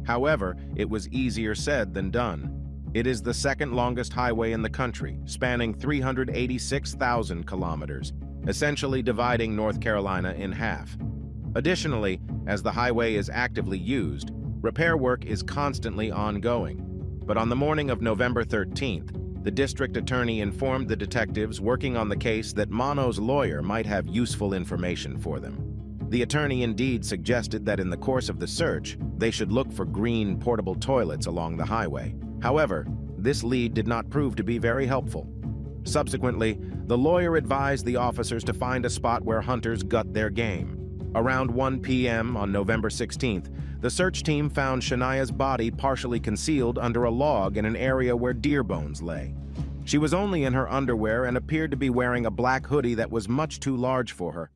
However, it was easier said than done. It is the second longest highway in the country, spanning 386,000 kilometers, essentially dividing North Carolina in half. Additionally, as the highway is actively used, repair work is constantly ongoing. But on the morning of November 13th, the district attorney informed the detectives working on the case that Mano's lawyer might have useful information for them. The attorney indeed suggested that in the course of the search, they should look for green portable toilets along the highway. However, this lead did not prove to be very helpful. Subsequently, the lawyer advised the officers to find a spot where hunters gut their game. Around 1 p.m. on November 16th, the search team found Shania's body partially concealed under a log in an area where deer bones lay. She was only in her underwear and appeared to be wearing a black hoodie that was much too large for her.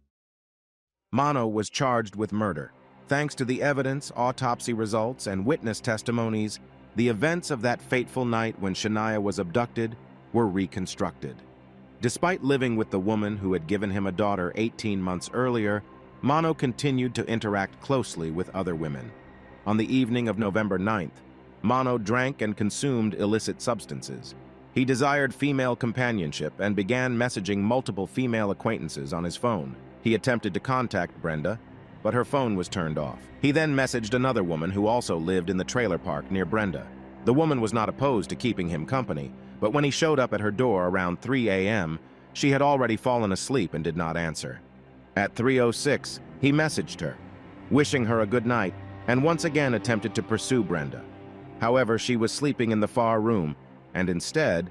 Mano was charged with murder. Thanks to the evidence, autopsy results, and witness testimonies, the events of that fateful night when Shania was abducted were reconstructed. Despite living with the woman who had given him a daughter 18 months earlier, Mano continued to interact closely with other women. On the evening of November 9th, Mano drank and consumed illicit substances. He desired female companionship and began messaging multiple female acquaintances on his phone. He attempted to contact Brenda, but her phone was turned off. He then messaged another woman who also lived in the trailer park near Brenda. The woman was not opposed to keeping him company, but when he showed up at her door around 3 a.m., she had already fallen asleep and did not answer. At 3:06, he messaged her, wishing her a good night, and once again attempted to pursue Brenda. However, she was sleeping in the far room, and instead,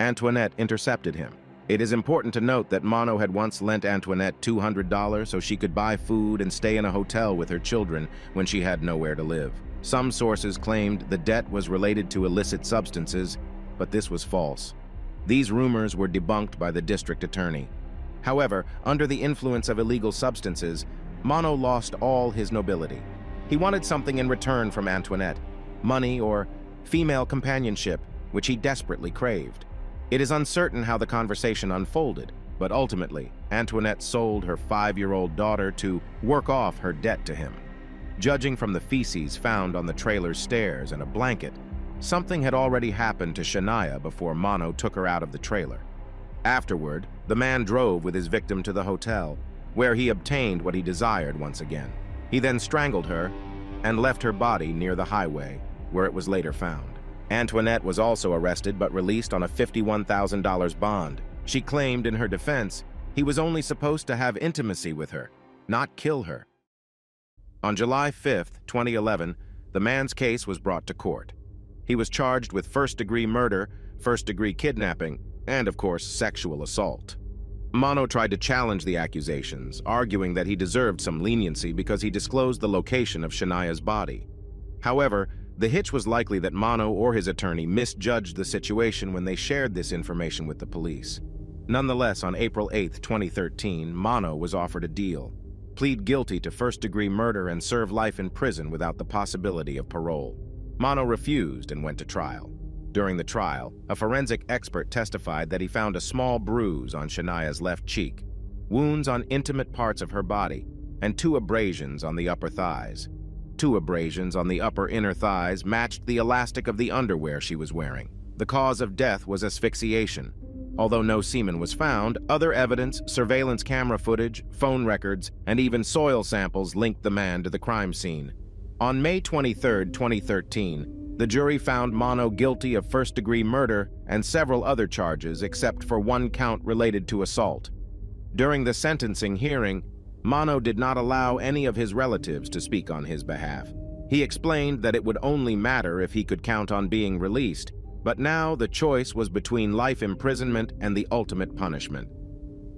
Antoinette intercepted him. It is important to note that Mano had once lent Antoinette $200 so she could buy food and stay in a hotel with her children when she had nowhere to live. Some sources claimed the debt was related to illicit substances, but this was false. These rumors were debunked by the district attorney. However, under the influence of illegal substances, Mano lost all his nobility. He wanted something in return from Antoinette, money or female companionship, which he desperately craved. It is uncertain how the conversation unfolded, but ultimately, Antoinette sold her 5-year-old daughter to work off her debt to him. Judging from the feces found on the trailer's stairs and a blanket, something had already happened to Shania before Mano took her out of the trailer. Afterward, the man drove with his victim to the hotel, where he obtained what he desired once again. He then strangled her and left her body near the highway, where it was later found. Antoinette was also arrested but released on a $51,000 bond. She claimed in her defense he was only supposed to have intimacy with her, not kill her. On July 5th, 2011, the man's case was brought to court. He was charged with first-degree murder, first-degree kidnapping, and, of course, sexual assault. Mano tried to challenge the accusations, arguing that he deserved some leniency because he disclosed the location of Shania's body. However, the hitch was likely that Mano or his attorney misjudged the situation when they shared this information with the police. Nonetheless, on April 8, 2013, Mano was offered a deal: plead guilty to first-degree murder and serve life in prison without the possibility of parole. Mano refused and went to trial. During the trial, a forensic expert testified that he found a small bruise on Shania's left cheek, wounds on intimate parts of her body, and 2 abrasions on the upper thighs. 2 abrasions on the upper inner thighs matched the elastic of the underwear she was wearing. The cause of death was asphyxiation. Although no semen was found, other evidence, surveillance camera footage, phone records, and even soil samples linked the man to the crime scene. On May 23, 2013, the jury found Mano guilty of first-degree murder and several other charges except for 1 count related to assault. During the sentencing hearing, Mano did not allow any of his relatives to speak on his behalf. He explained that it would only matter if he could count on being released, but now the choice was between life imprisonment and the ultimate punishment.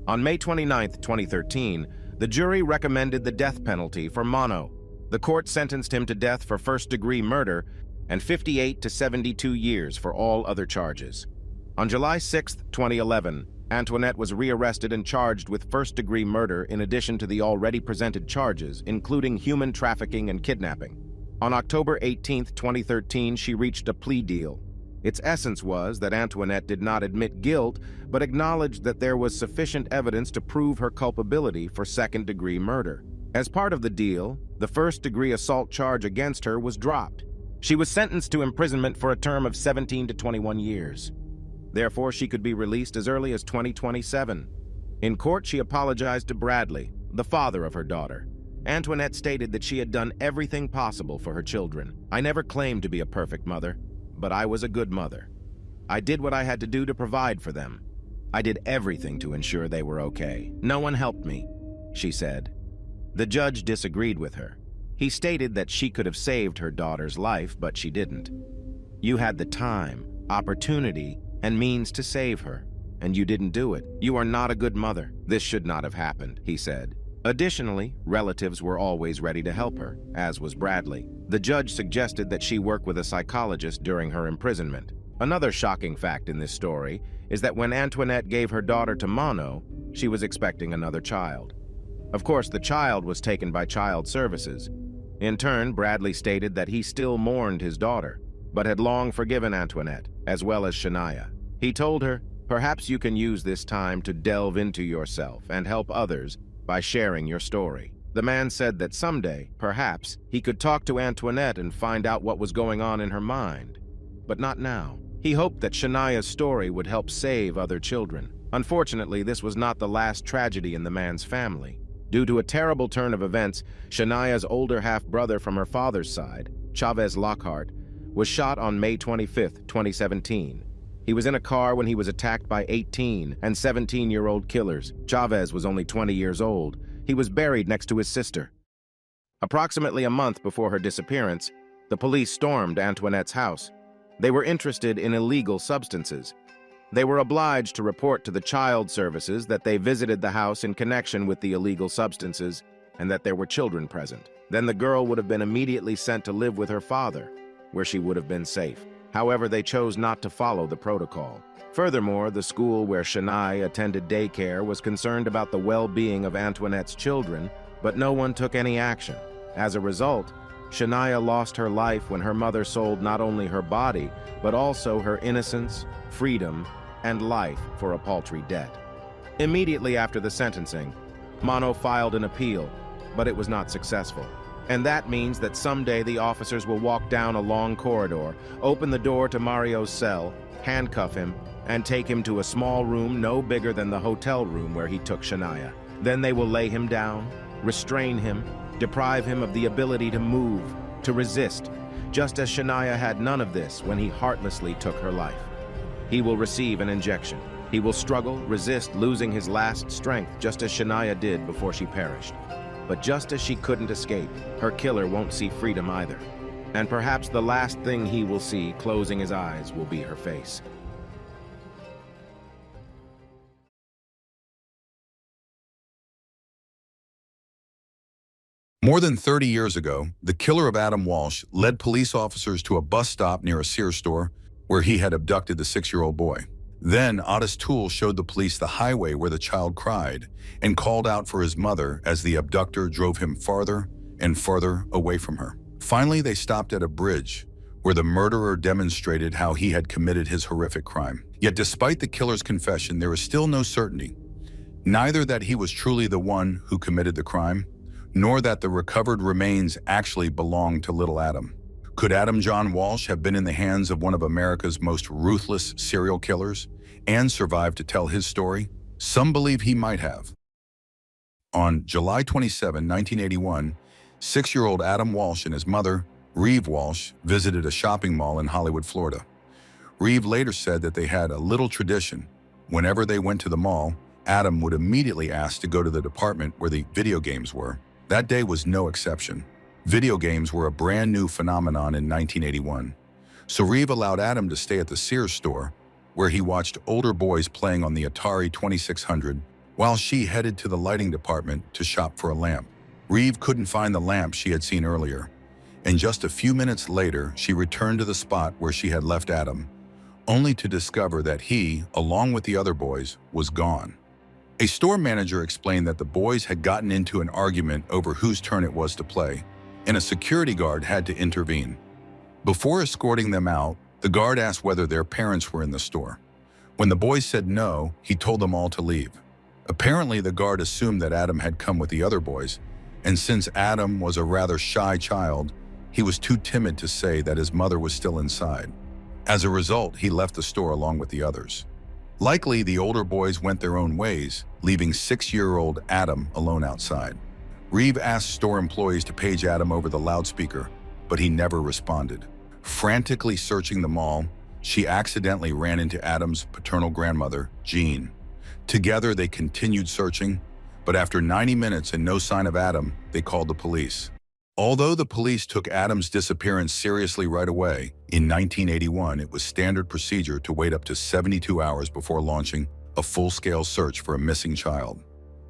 On May 29, 2013, the jury recommended the death penalty for Mano. The court sentenced him to death for first-degree murder and 58 to 72 years for all other charges. On July 6, 2011, Antoinette was rearrested and charged with first-degree murder in addition to the already presented charges, including human trafficking and kidnapping. On October 18, 2013, she reached a plea deal. Its essence was that Antoinette did not admit guilt, but acknowledged that there was sufficient evidence to prove her culpability for second-degree murder. As part of the deal, the first-degree assault charge against her was dropped. She was sentenced to imprisonment for a term of 17 to 21 years. Therefore, she could be released as early as 2027. In court, she apologized to Bradley, the father of her daughter. Antoinette stated that she had done everything possible for her children. "I never claimed to be a perfect mother, but I was a good mother. I did what I had to do to provide for them. I did everything to ensure they were okay. No one helped me," she said. The judge disagreed with her. He stated that she could have saved her daughter's life, but she didn't. "You had the time, opportunity, and means to save her, and you didn't do it. You are not a good mother. This should not have happened," he said. Additionally, relatives were always ready to help her, as was Bradley. The judge suggested that she work with a psychologist during her imprisonment. Another shocking fact in this story is that when Antoinette gave her daughter to Mono, she was expecting another child. Of course, the child was taken by Child Services. In turn, Bradley stated that he still mourned his daughter, but had long forgiven Antoinette, as well as Shania. He told her, "Perhaps you can use this time to delve into yourself and help others by sharing your story." The man said that someday, perhaps, he could talk to Antoinette and find out what was going on in her mind. But not now. He hoped that Shania's story would help save other children. Unfortunately, this was not the last tragedy in the man's family. Due to a terrible turn of events, Shania's older half-brother from her father's side, Chavez Lockhart, was shot on May 25, 2017. He was in a car when he was attacked by 18 and 17-year-old killers. Chavez was only 20 years old. He was buried next to his sister. Approximately a month before her disappearance, the police stormed Antoinette's house. They were interested in illegal substances. They were obliged to report to the Child Services that they visited the house in connection with the illegal substances and that there were children present. Then the girl would have been immediately sent to live with her father, where she would have been safe. However, they chose not to follow the protocol. Furthermore, the school where Shania attended daycare was concerned about the well-being of Antoinette's children, but no one took any action. As a result, Shania lost her life when her mother sold not only her body, but also her innocence, freedom, and life for a paltry debt. Immediately after the sentencing, Mono filed an appeal, but it was not successful. And that means that someday the officers will walk down a long corridor, open the door to Mario's cell, handcuff him, and take him to a small room no bigger than the hotel room where he took Shania. Then they will lay him down, restrain him, deprive him of the ability to move, to resist, just as Shania had none of this when he heartlessly took her life. He will receive an injection. He will struggle, resist, losing his last strength, just as Shania did before she perished. But just as she couldn't escape, her killer won't see freedom either. And perhaps the last thing he will see, closing his eyes, will be her face. More than 30 years ago, the killer of Adam Walsh led police officers to a bus stop near a Sears store where he had abducted the 6-year-old boy. Then Otis Toole showed the police the highway where the child cried and called out for his mother as the abductor drove him farther and farther away from her. Finally, they stopped at a bridge where the murderer demonstrated how he had committed his horrific crime. Yet despite the killer's confession, there is still no certainty, neither that he was truly the one who committed the crime, nor that the recovered remains actually belonged to little Adam. Could Adam John Walsh have been in the hands of one of America's most ruthless serial killers and survived to tell his story? Some believe he might have. On July 27, 1981, 6-year-old Adam Walsh and his mother, Reeve Walsh, visited a shopping mall in Hollywood, Florida. Reeve later said that they had a little tradition. Whenever they went to the mall, Adam would immediately ask to go to the department where the video games were. That day was no exception. Video games were a brand new phenomenon in 1981. So Reeve allowed Adam to stay at the Sears store, where he watched older boys playing on the Atari 2600, while she headed to the lighting department to shop for a lamp. Reeve couldn't find the lamp she had seen earlier, and just a few minutes later, she returned to the spot where she had left Adam, only to discover that he, along with the other boys, was gone. A store manager explained that the boys had gotten into an argument over whose turn it was to play, and a security guard had to intervene. Before escorting them out, the guard asked whether their parents were in the store. When the boys said no, he told them all to leave. Apparently, the guard assumed that Adam had come with the other boys, and since Adam was a rather shy child, he was too timid to say that his mother was still inside. As a result, he left the store along with the others. Likely, the older boys went their own ways, leaving 6-year-old Adam alone outside. Reeve asked store employees to page Adam over the loudspeaker, but he never responded. Frantically searching the mall, she accidentally ran into Adam's paternal grandmother, Jean. Together, they continued searching, but after 90 minutes and no sign of Adam, they called the police. Although the police took Adam's disappearance seriously right away, in 1981 it was standard procedure to wait up to 72 hours before launching a full-scale search for a missing child.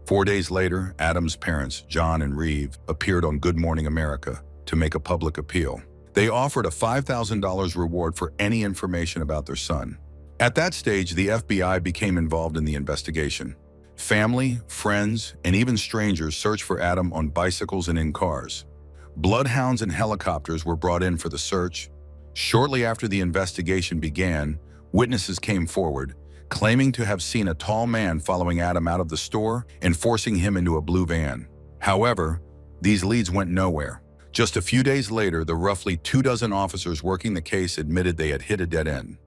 4 days later, Adam's parents, John and Reeve, appeared on Good Morning America to make a public appeal. They offered a $5,000 reward for any information about their son. At that stage, the FBI became involved in the investigation. Family, friends, and even strangers searched for Adam on bicycles and in cars. Bloodhounds and helicopters were brought in for the search. Shortly after the investigation began, witnesses came forward, claiming to have seen a tall man following Adam out of the store and forcing him into a blue van. However, these leads went nowhere. Just a few days later, the roughly 24 officers working the case admitted they had hit a dead end.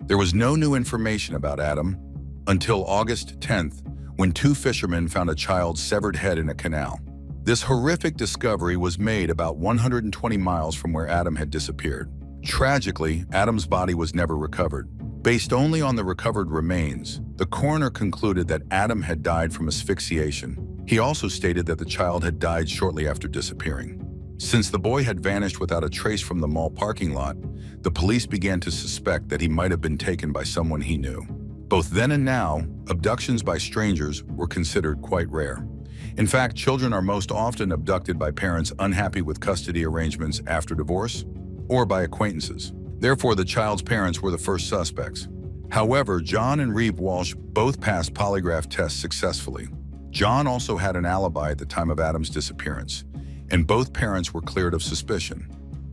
There was no new information about Adam until August 10th, when 2 fishermen found a child's severed head in a canal. This horrific discovery was made about 120 miles from where Adam had disappeared. Tragically, Adam's body was never recovered. Based only on the recovered remains, the coroner concluded that Adam had died from asphyxiation. He also stated that the child had died shortly after disappearing. Since the boy had vanished without a trace from the mall parking lot, the police began to suspect that he might have been taken by someone he knew. Both then and now, abductions by strangers were considered quite rare. In fact, children are most often abducted by parents unhappy with custody arrangements after divorce or by acquaintances. Therefore, the child's parents were the first suspects. However, John and Reeve Walsh both passed polygraph tests successfully. John also had an alibi at the time of Adam's disappearance, and both parents were cleared of suspicion.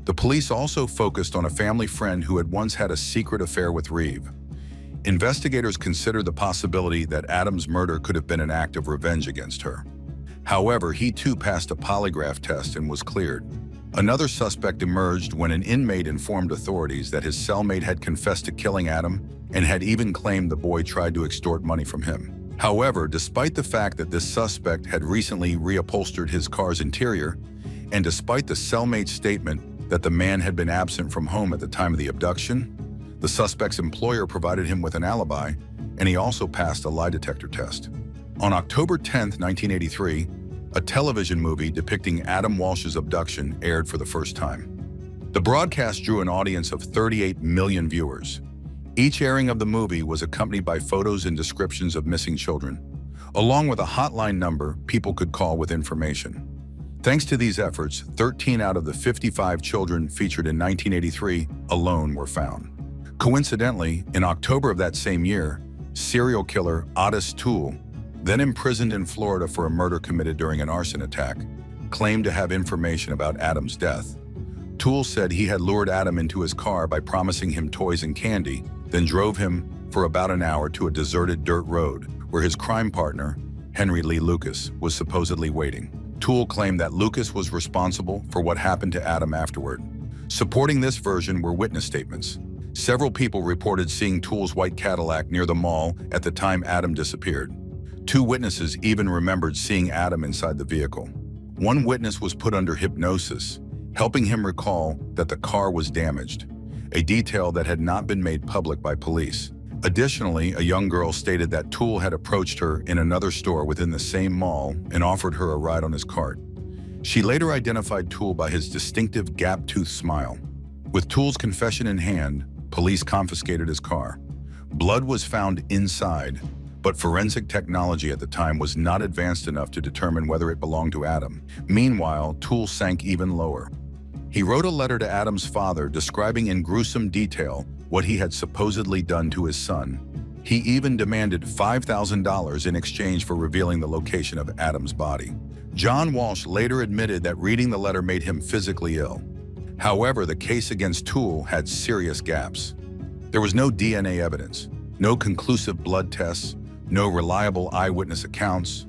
The police also focused on a family friend who had once had a secret affair with Reeve. Investigators considered the possibility that Adam's murder could have been an act of revenge against her. However, he too passed a polygraph test and was cleared. Another suspect emerged when an inmate informed authorities that his cellmate had confessed to killing Adam and had even claimed the boy tried to extort money from him. However, despite the fact that this suspect had recently reupholstered his car's interior, and despite the cellmate's statement that the man had been absent from home at the time of the abduction, the suspect's employer provided him with an alibi, and he also passed a lie detector test. On October 10, 1983, a television movie depicting Adam Walsh's abduction aired for the first time. The broadcast drew an audience of 38 million viewers. Each airing of the movie was accompanied by photos and descriptions of missing children, along with a hotline number people could call with information. Thanks to these efforts, 13 out of the 55 children featured in 1983 alone were found. Coincidentally, in October of that same year, serial killer Otis Toole, then imprisoned in Florida for a murder committed during an arson attack, claimed to have information about Adam's death. Toole said he had lured Adam into his car by promising him toys and candy, then drove him for about an hour to a deserted dirt road where his crime partner, Henry Lee Lucas, was supposedly waiting. Toole claimed that Lucas was responsible for what happened to Adam afterward. Supporting this version were witness statements. Several people reported seeing Toole's white Cadillac near the mall at the time Adam disappeared. 2 witnesses even remembered seeing Adam inside the vehicle. One witness was put under hypnosis, helping him recall that the car was damaged, a detail that had not been made public by police. Additionally, a young girl stated that Toole had approached her in another store within the same mall and offered her a ride on his cart. She later identified Toole by his distinctive gap-toothed smile. With Toole's confession in hand, police confiscated his car. Blood was found inside, but forensic technology at the time was not advanced enough to determine whether it belonged to Adam. Meanwhile, Toole sank even lower. He wrote a letter to Adam's father describing in gruesome detail what he had supposedly done to his son. He even demanded $5,000 in exchange for revealing the location of Adam's body. John Walsh later admitted that reading the letter made him physically ill. However, the case against Toole had serious gaps. There was no DNA evidence, no conclusive blood tests, no reliable eyewitness accounts,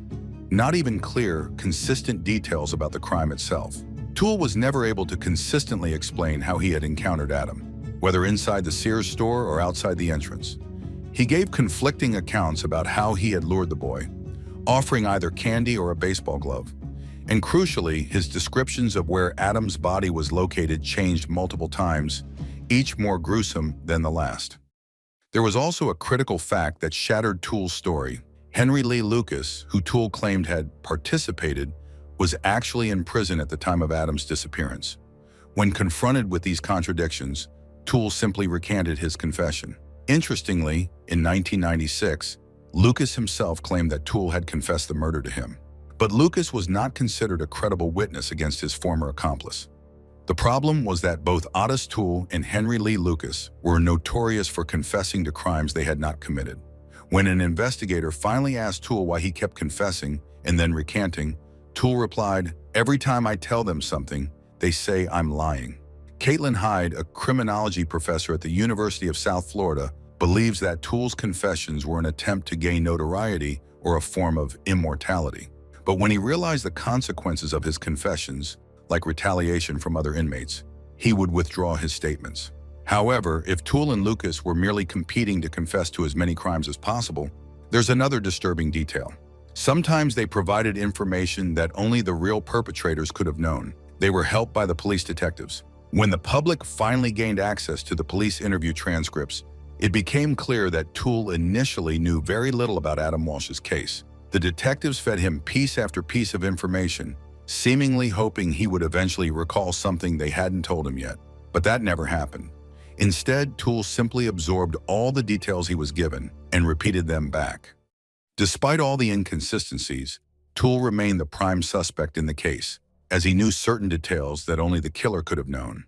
not even clear, consistent details about the crime itself. Toole was never able to consistently explain how he had encountered Adam, whether inside the Sears store or outside the entrance. He gave conflicting accounts about how he had lured the boy, offering either candy or a baseball glove. And crucially, his descriptions of where Adam's body was located changed multiple times, each more gruesome than the last. There was also a critical fact that shattered Toole's story. Henry Lee Lucas, who Toole claimed had participated, was actually in prison at the time of Adam's disappearance. When confronted with these contradictions, Toole simply recanted his confession. Interestingly, in 1996, Lucas himself claimed that Toole had confessed the murder to him. But Lucas was not considered a credible witness against his former accomplice. The problem was that both Otis Toole and Henry Lee Lucas were notorious for confessing to crimes they had not committed. When an investigator finally asked Toole why he kept confessing and then recanting, Toole replied, "Every time I tell them something, they say I'm lying." Caitlin Hyde, a criminology professor at the University of South Florida, believes that Toole's confessions were an attempt to gain notoriety or a form of immortality. But when he realized the consequences of his confessions, like retaliation from other inmates, he would withdraw his statements. However, if Toole and Lucas were merely competing to confess to as many crimes as possible, there's another disturbing detail. Sometimes they provided information that only the real perpetrators could have known. They were helped by the police detectives. When the public finally gained access to the police interview transcripts, it became clear that Toole initially knew very little about Adam Walsh's case. The detectives fed him piece after piece of information, seemingly hoping he would eventually recall something they hadn't told him yet. But that never happened. Instead, Toole simply absorbed all the details he was given and repeated them back. Despite all the inconsistencies, Toole remained the prime suspect in the case, as he knew certain details that only the killer could have known.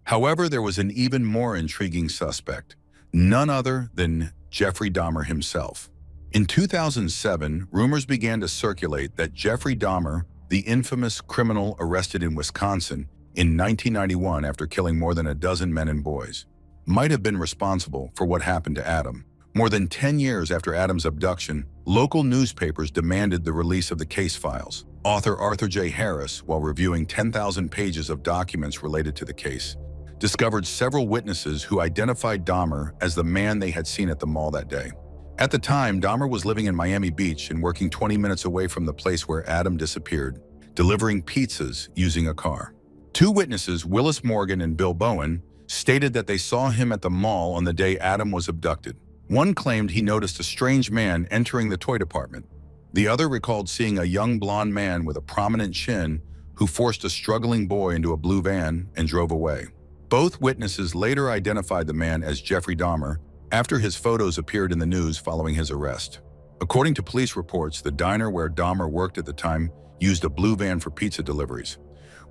However, there was an even more intriguing suspect, none other than Jeffrey Dahmer himself. In 2007, rumors began to circulate that Jeffrey Dahmer, the infamous criminal arrested in Wisconsin in 1991 after killing more than a dozen men and boys, might have been responsible for what happened to Adam. More than 10 years after Adam's abduction, local newspapers demanded the release of the case files. Author Arthur J. Harris, while reviewing 10,000 pages of documents related to the case, discovered several witnesses who identified Dahmer as the man they had seen at the mall that day. At the time, Dahmer was living in Miami Beach and working 20 minutes away from the place where Adam disappeared, delivering pizzas using a car. Two witnesses, Willis Morgan and Bill Bowen, stated that they saw him at the mall on the day Adam was abducted. One claimed he noticed a strange man entering the toy department. The other recalled seeing a young blonde man with a prominent chin who forced a struggling boy into a blue van and drove away. Both witnesses later identified the man as Jeffrey Dahmer after his photos appeared in the news following his arrest. According to police reports, the diner where Dahmer worked at the time used a blue van for pizza deliveries.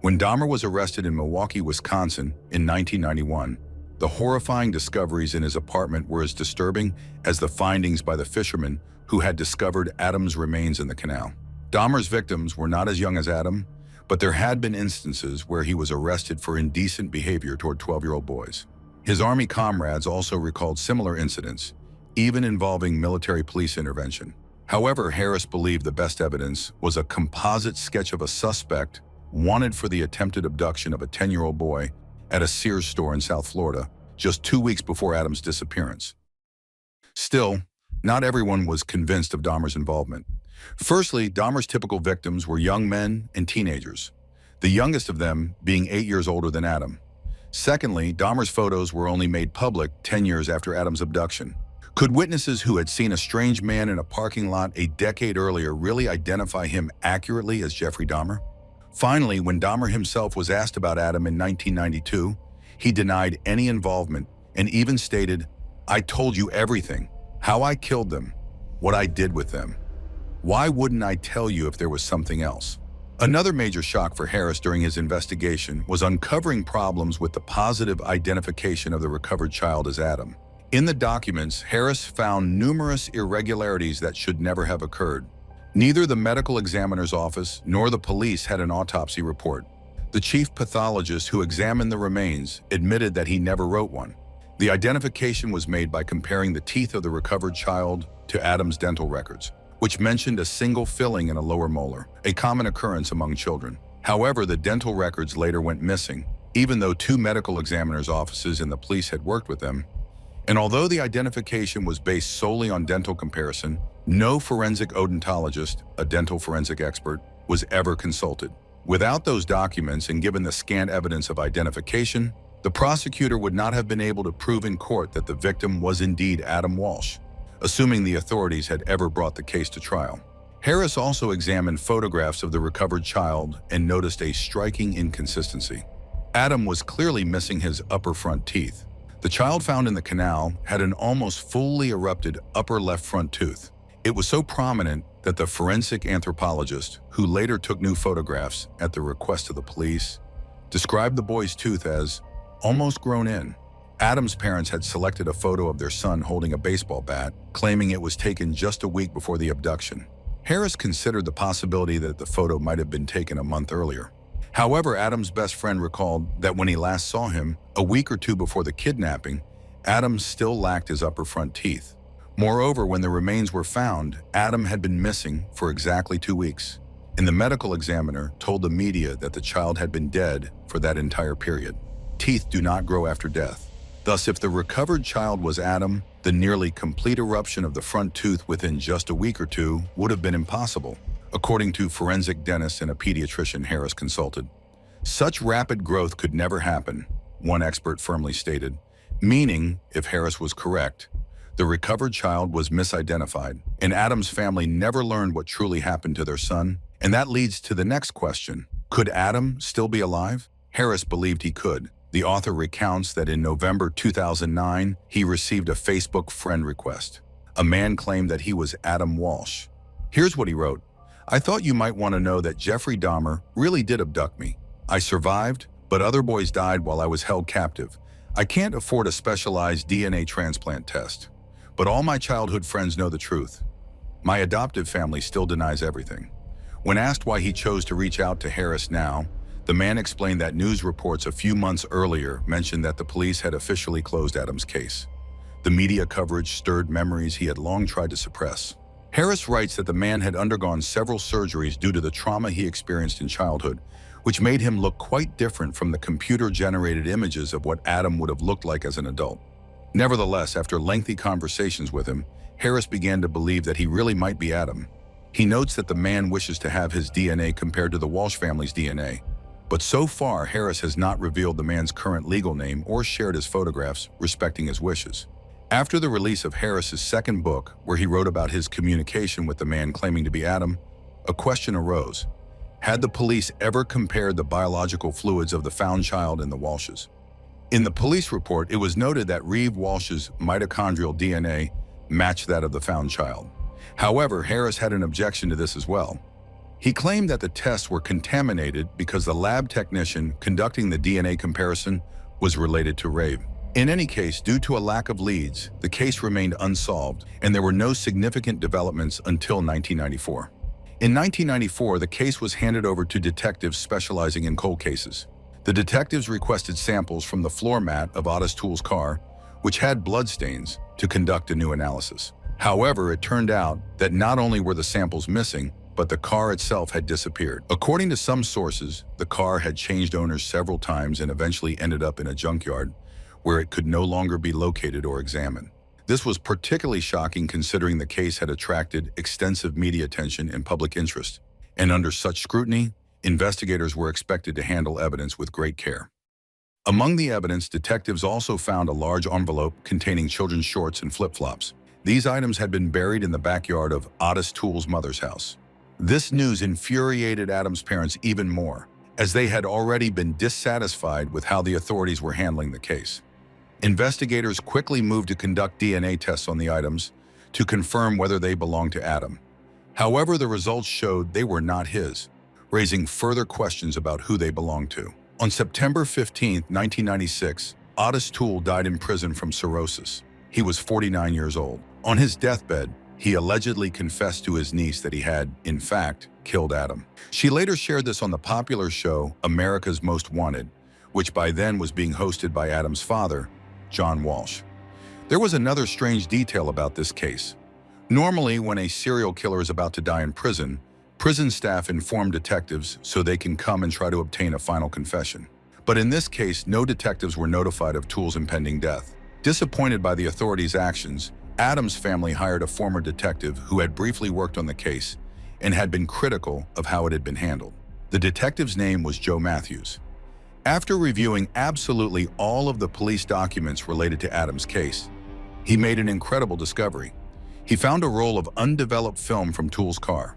When Dahmer was arrested in Milwaukee, Wisconsin in 1991, the horrifying discoveries in his apartment were as disturbing as the findings by the fishermen who had discovered Adam's remains in the canal. Dahmer's victims were not as young as Adam, but there had been instances where he was arrested for indecent behavior toward 12-year-old boys. His Army comrades also recalled similar incidents, even involving military police intervention. However, Harris believed the best evidence was a composite sketch of a suspect wanted for the attempted abduction of a 10-year-old boy at a Sears store in South Florida, just 2 weeks before Adam's disappearance. Still, not everyone was convinced of Dahmer's involvement. Firstly, Dahmer's typical victims were young men and teenagers, the youngest of them being 8 years older than Adam. Secondly, Dahmer's photos were only made public 10 years after Adam's abduction. Could witnesses who had seen a strange man in a parking lot a decade earlier really identify him accurately as Jeffrey Dahmer? Finally, when Dahmer himself was asked about Adam in 1992, he denied any involvement and even stated, "I told you everything, how I killed them, what I did with them. Why wouldn't I tell you if there was something else?" Another major shock for Harris during his investigation was uncovering problems with the positive identification of the recovered child as Adam. In the documents, Harris found numerous irregularities that should never have occurred. Neither the medical examiner's office nor the police had an autopsy report. The chief pathologist who examined the remains admitted that he never wrote one. The identification was made by comparing the teeth of the recovered child to Adam's dental records, which mentioned a single filling in a lower molar, a common occurrence among children. However, the dental records later went missing, even though 2 medical examiners' offices and the police had worked with them. And although the identification was based solely on dental comparison, no forensic odontologist, a dental forensic expert, was ever consulted. Without those documents and given the scant evidence of identification, the prosecutor would not have been able to prove in court that the victim was indeed Adam Walsh, assuming the authorities had ever brought the case to trial. Harris also examined photographs of the recovered child and noticed a striking inconsistency. Adam was clearly missing his upper front teeth. The child found in the canal had an almost fully erupted upper left front tooth. It was so prominent that the forensic anthropologist, who later took new photographs at the request of the police, described the boy's tooth as almost grown in. Adam's parents had selected a photo of their son holding a baseball bat, claiming it was taken just a week before the abduction. Harris considered the possibility that the photo might have been taken a month earlier. However, Adam's best friend recalled that when he last saw him, a week or two before the kidnapping, Adam still lacked his upper front teeth. Moreover, when the remains were found, Adam had been missing for exactly 2 weeks, and the medical examiner told the media that the child had been dead for that entire period. Teeth do not grow after death. Thus, if the recovered child was Adam, the nearly complete eruption of the front tooth within just a week or two would have been impossible, according to forensic dentist and a pediatrician Harris consulted. Such rapid growth could never happen, one expert firmly stated, meaning, if Harris was correct, the recovered child was misidentified, and Adam's family never learned what truly happened to their son. And that leads to the next question. Could Adam still be alive? Harris believed he could. The author recounts that in November 2009, he received a Facebook friend request. A man claimed that he was Adam Walsh. Here's what he wrote. "I thought you might want to know that Jeffrey Dahmer really did abduct me. I survived, but other boys died while I was held captive. I can't afford a specialized DNA transplant test. But all my childhood friends know the truth. My adoptive family still denies everything." When asked why he chose to reach out to Harris now, the man explained that news reports a few months earlier mentioned that the police had officially closed Adam's case. The media coverage stirred memories he had long tried to suppress. Harris writes that the man had undergone several surgeries due to the trauma he experienced in childhood, which made him look quite different from the computer-generated images of what Adam would have looked like as an adult. Nevertheless, after lengthy conversations with him, Harris began to believe that he really might be Adam. He notes that the man wishes to have his DNA compared to the Walsh family's DNA. But so far, Harris has not revealed the man's current legal name or shared his photographs, respecting his wishes. After the release of Harris's second book, where he wrote about his communication with the man claiming to be Adam, a question arose. Had the police ever compared the biological fluids of the found child and the Walshes? In the police report, it was noted that Reeve Walsh's mitochondrial DNA matched that of the found child. However, Harris had an objection to this as well. He claimed that the tests were contaminated because the lab technician conducting the DNA comparison was related to Reeve. In any case, due to a lack of leads, the case remained unsolved, and there were no significant developments until 1994. In 1994, the case was handed over to detectives specializing in cold cases. The detectives requested samples from the floor mat of Otis Toole's car, which had bloodstains, to conduct a new analysis. However, it turned out that not only were the samples missing, but the car itself had disappeared. According to some sources, the car had changed owners several times and eventually ended up in a junkyard, where it could no longer be located or examined. This was particularly shocking considering the case had attracted extensive media attention and public interest. And under such scrutiny, investigators were expected to handle evidence with great care. Among the evidence, detectives also found a large envelope containing children's shorts and flip-flops. These items had been buried in the backyard of Otis Toole's mother's house. This news infuriated Adam's parents even more, as they had already been dissatisfied with how the authorities were handling the case. Investigators quickly moved to conduct DNA tests on the items to confirm whether they belonged to Adam. However, the results showed they were not his, raising further questions about who they belonged to. On September 15, 1996, Otis Toole died in prison from cirrhosis. He was 49 years old. On his deathbed, he allegedly confessed to his niece that he had, in fact, killed Adam. She later shared this on the popular show America's Most Wanted, which by then was being hosted by Adam's father, John Walsh. There was another strange detail about this case. Normally, when a serial killer is about to die in prison staff inform detectives so they can come and try to obtain a final confession. But in this case, no detectives were notified of Toole's impending death. Disappointed by the authorities' actions, Adam's family hired a former detective who had briefly worked on the case and had been critical of how it had been handled. The detective's name was Joe Matthews. After reviewing absolutely all of the police documents related to Adam's case, he made an incredible discovery. He found a roll of undeveloped film from Toole's car.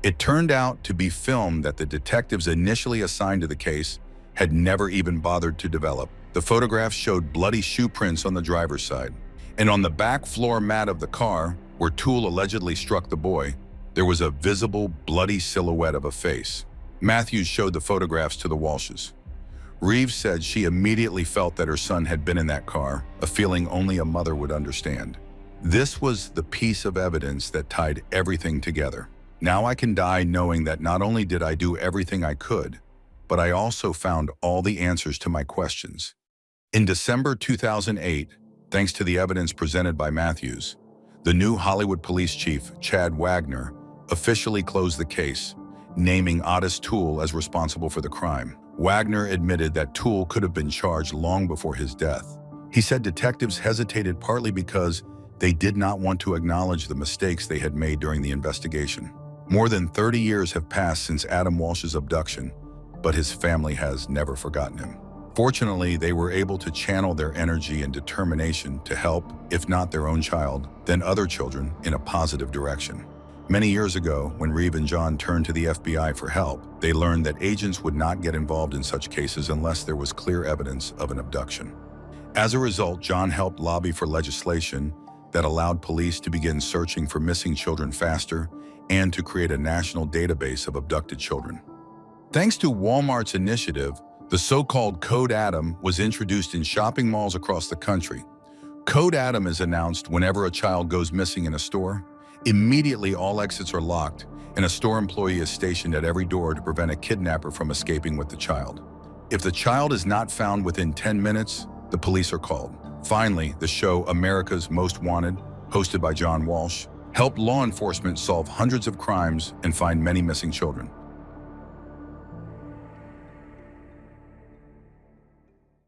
It turned out to be film that the detectives initially assigned to the case had never even bothered to develop. The photographs showed bloody shoe prints on the driver's side, and on the back floor mat of the car, where Toole allegedly struck the boy, there was a visible, bloody silhouette of a face. Matthews showed the photographs to the Walshes. Reeves said she immediately felt that her son had been in that car, a feeling only a mother would understand. This was the piece of evidence that tied everything together. Now I can die knowing that not only did I do everything I could, but I also found all the answers to my questions. In December 2008, thanks to the evidence presented by Matthews, the new Hollywood police chief, Chad Wagner, officially closed the case, naming Otis Toole as responsible for the crime. Wagner admitted that Toole could have been charged long before his death. He said detectives hesitated partly because they did not want to acknowledge the mistakes they had made during the investigation. More than 30 years have passed since Adam Walsh's abduction, but his family has never forgotten him. Fortunately, they were able to channel their energy and determination to help, if not their own child, then other children in a positive direction. Many years ago, when Reeve and John turned to the FBI for help, they learned that agents would not get involved in such cases unless there was clear evidence of an abduction. As a result, John helped lobby for legislation that allowed police to begin searching for missing children faster and to create a national database of abducted children. Thanks to Walmart's initiative, the so-called Code Adam was introduced in shopping malls across the country. Code Adam is announced whenever a child goes missing in a store. Immediately, all exits are locked, and a store employee is stationed at every door to prevent a kidnapper from escaping with the child. If the child is not found within 10 minutes, the police are called. Finally, the show America's Most Wanted, hosted by John Walsh, helped law enforcement solve hundreds of crimes and find many missing children.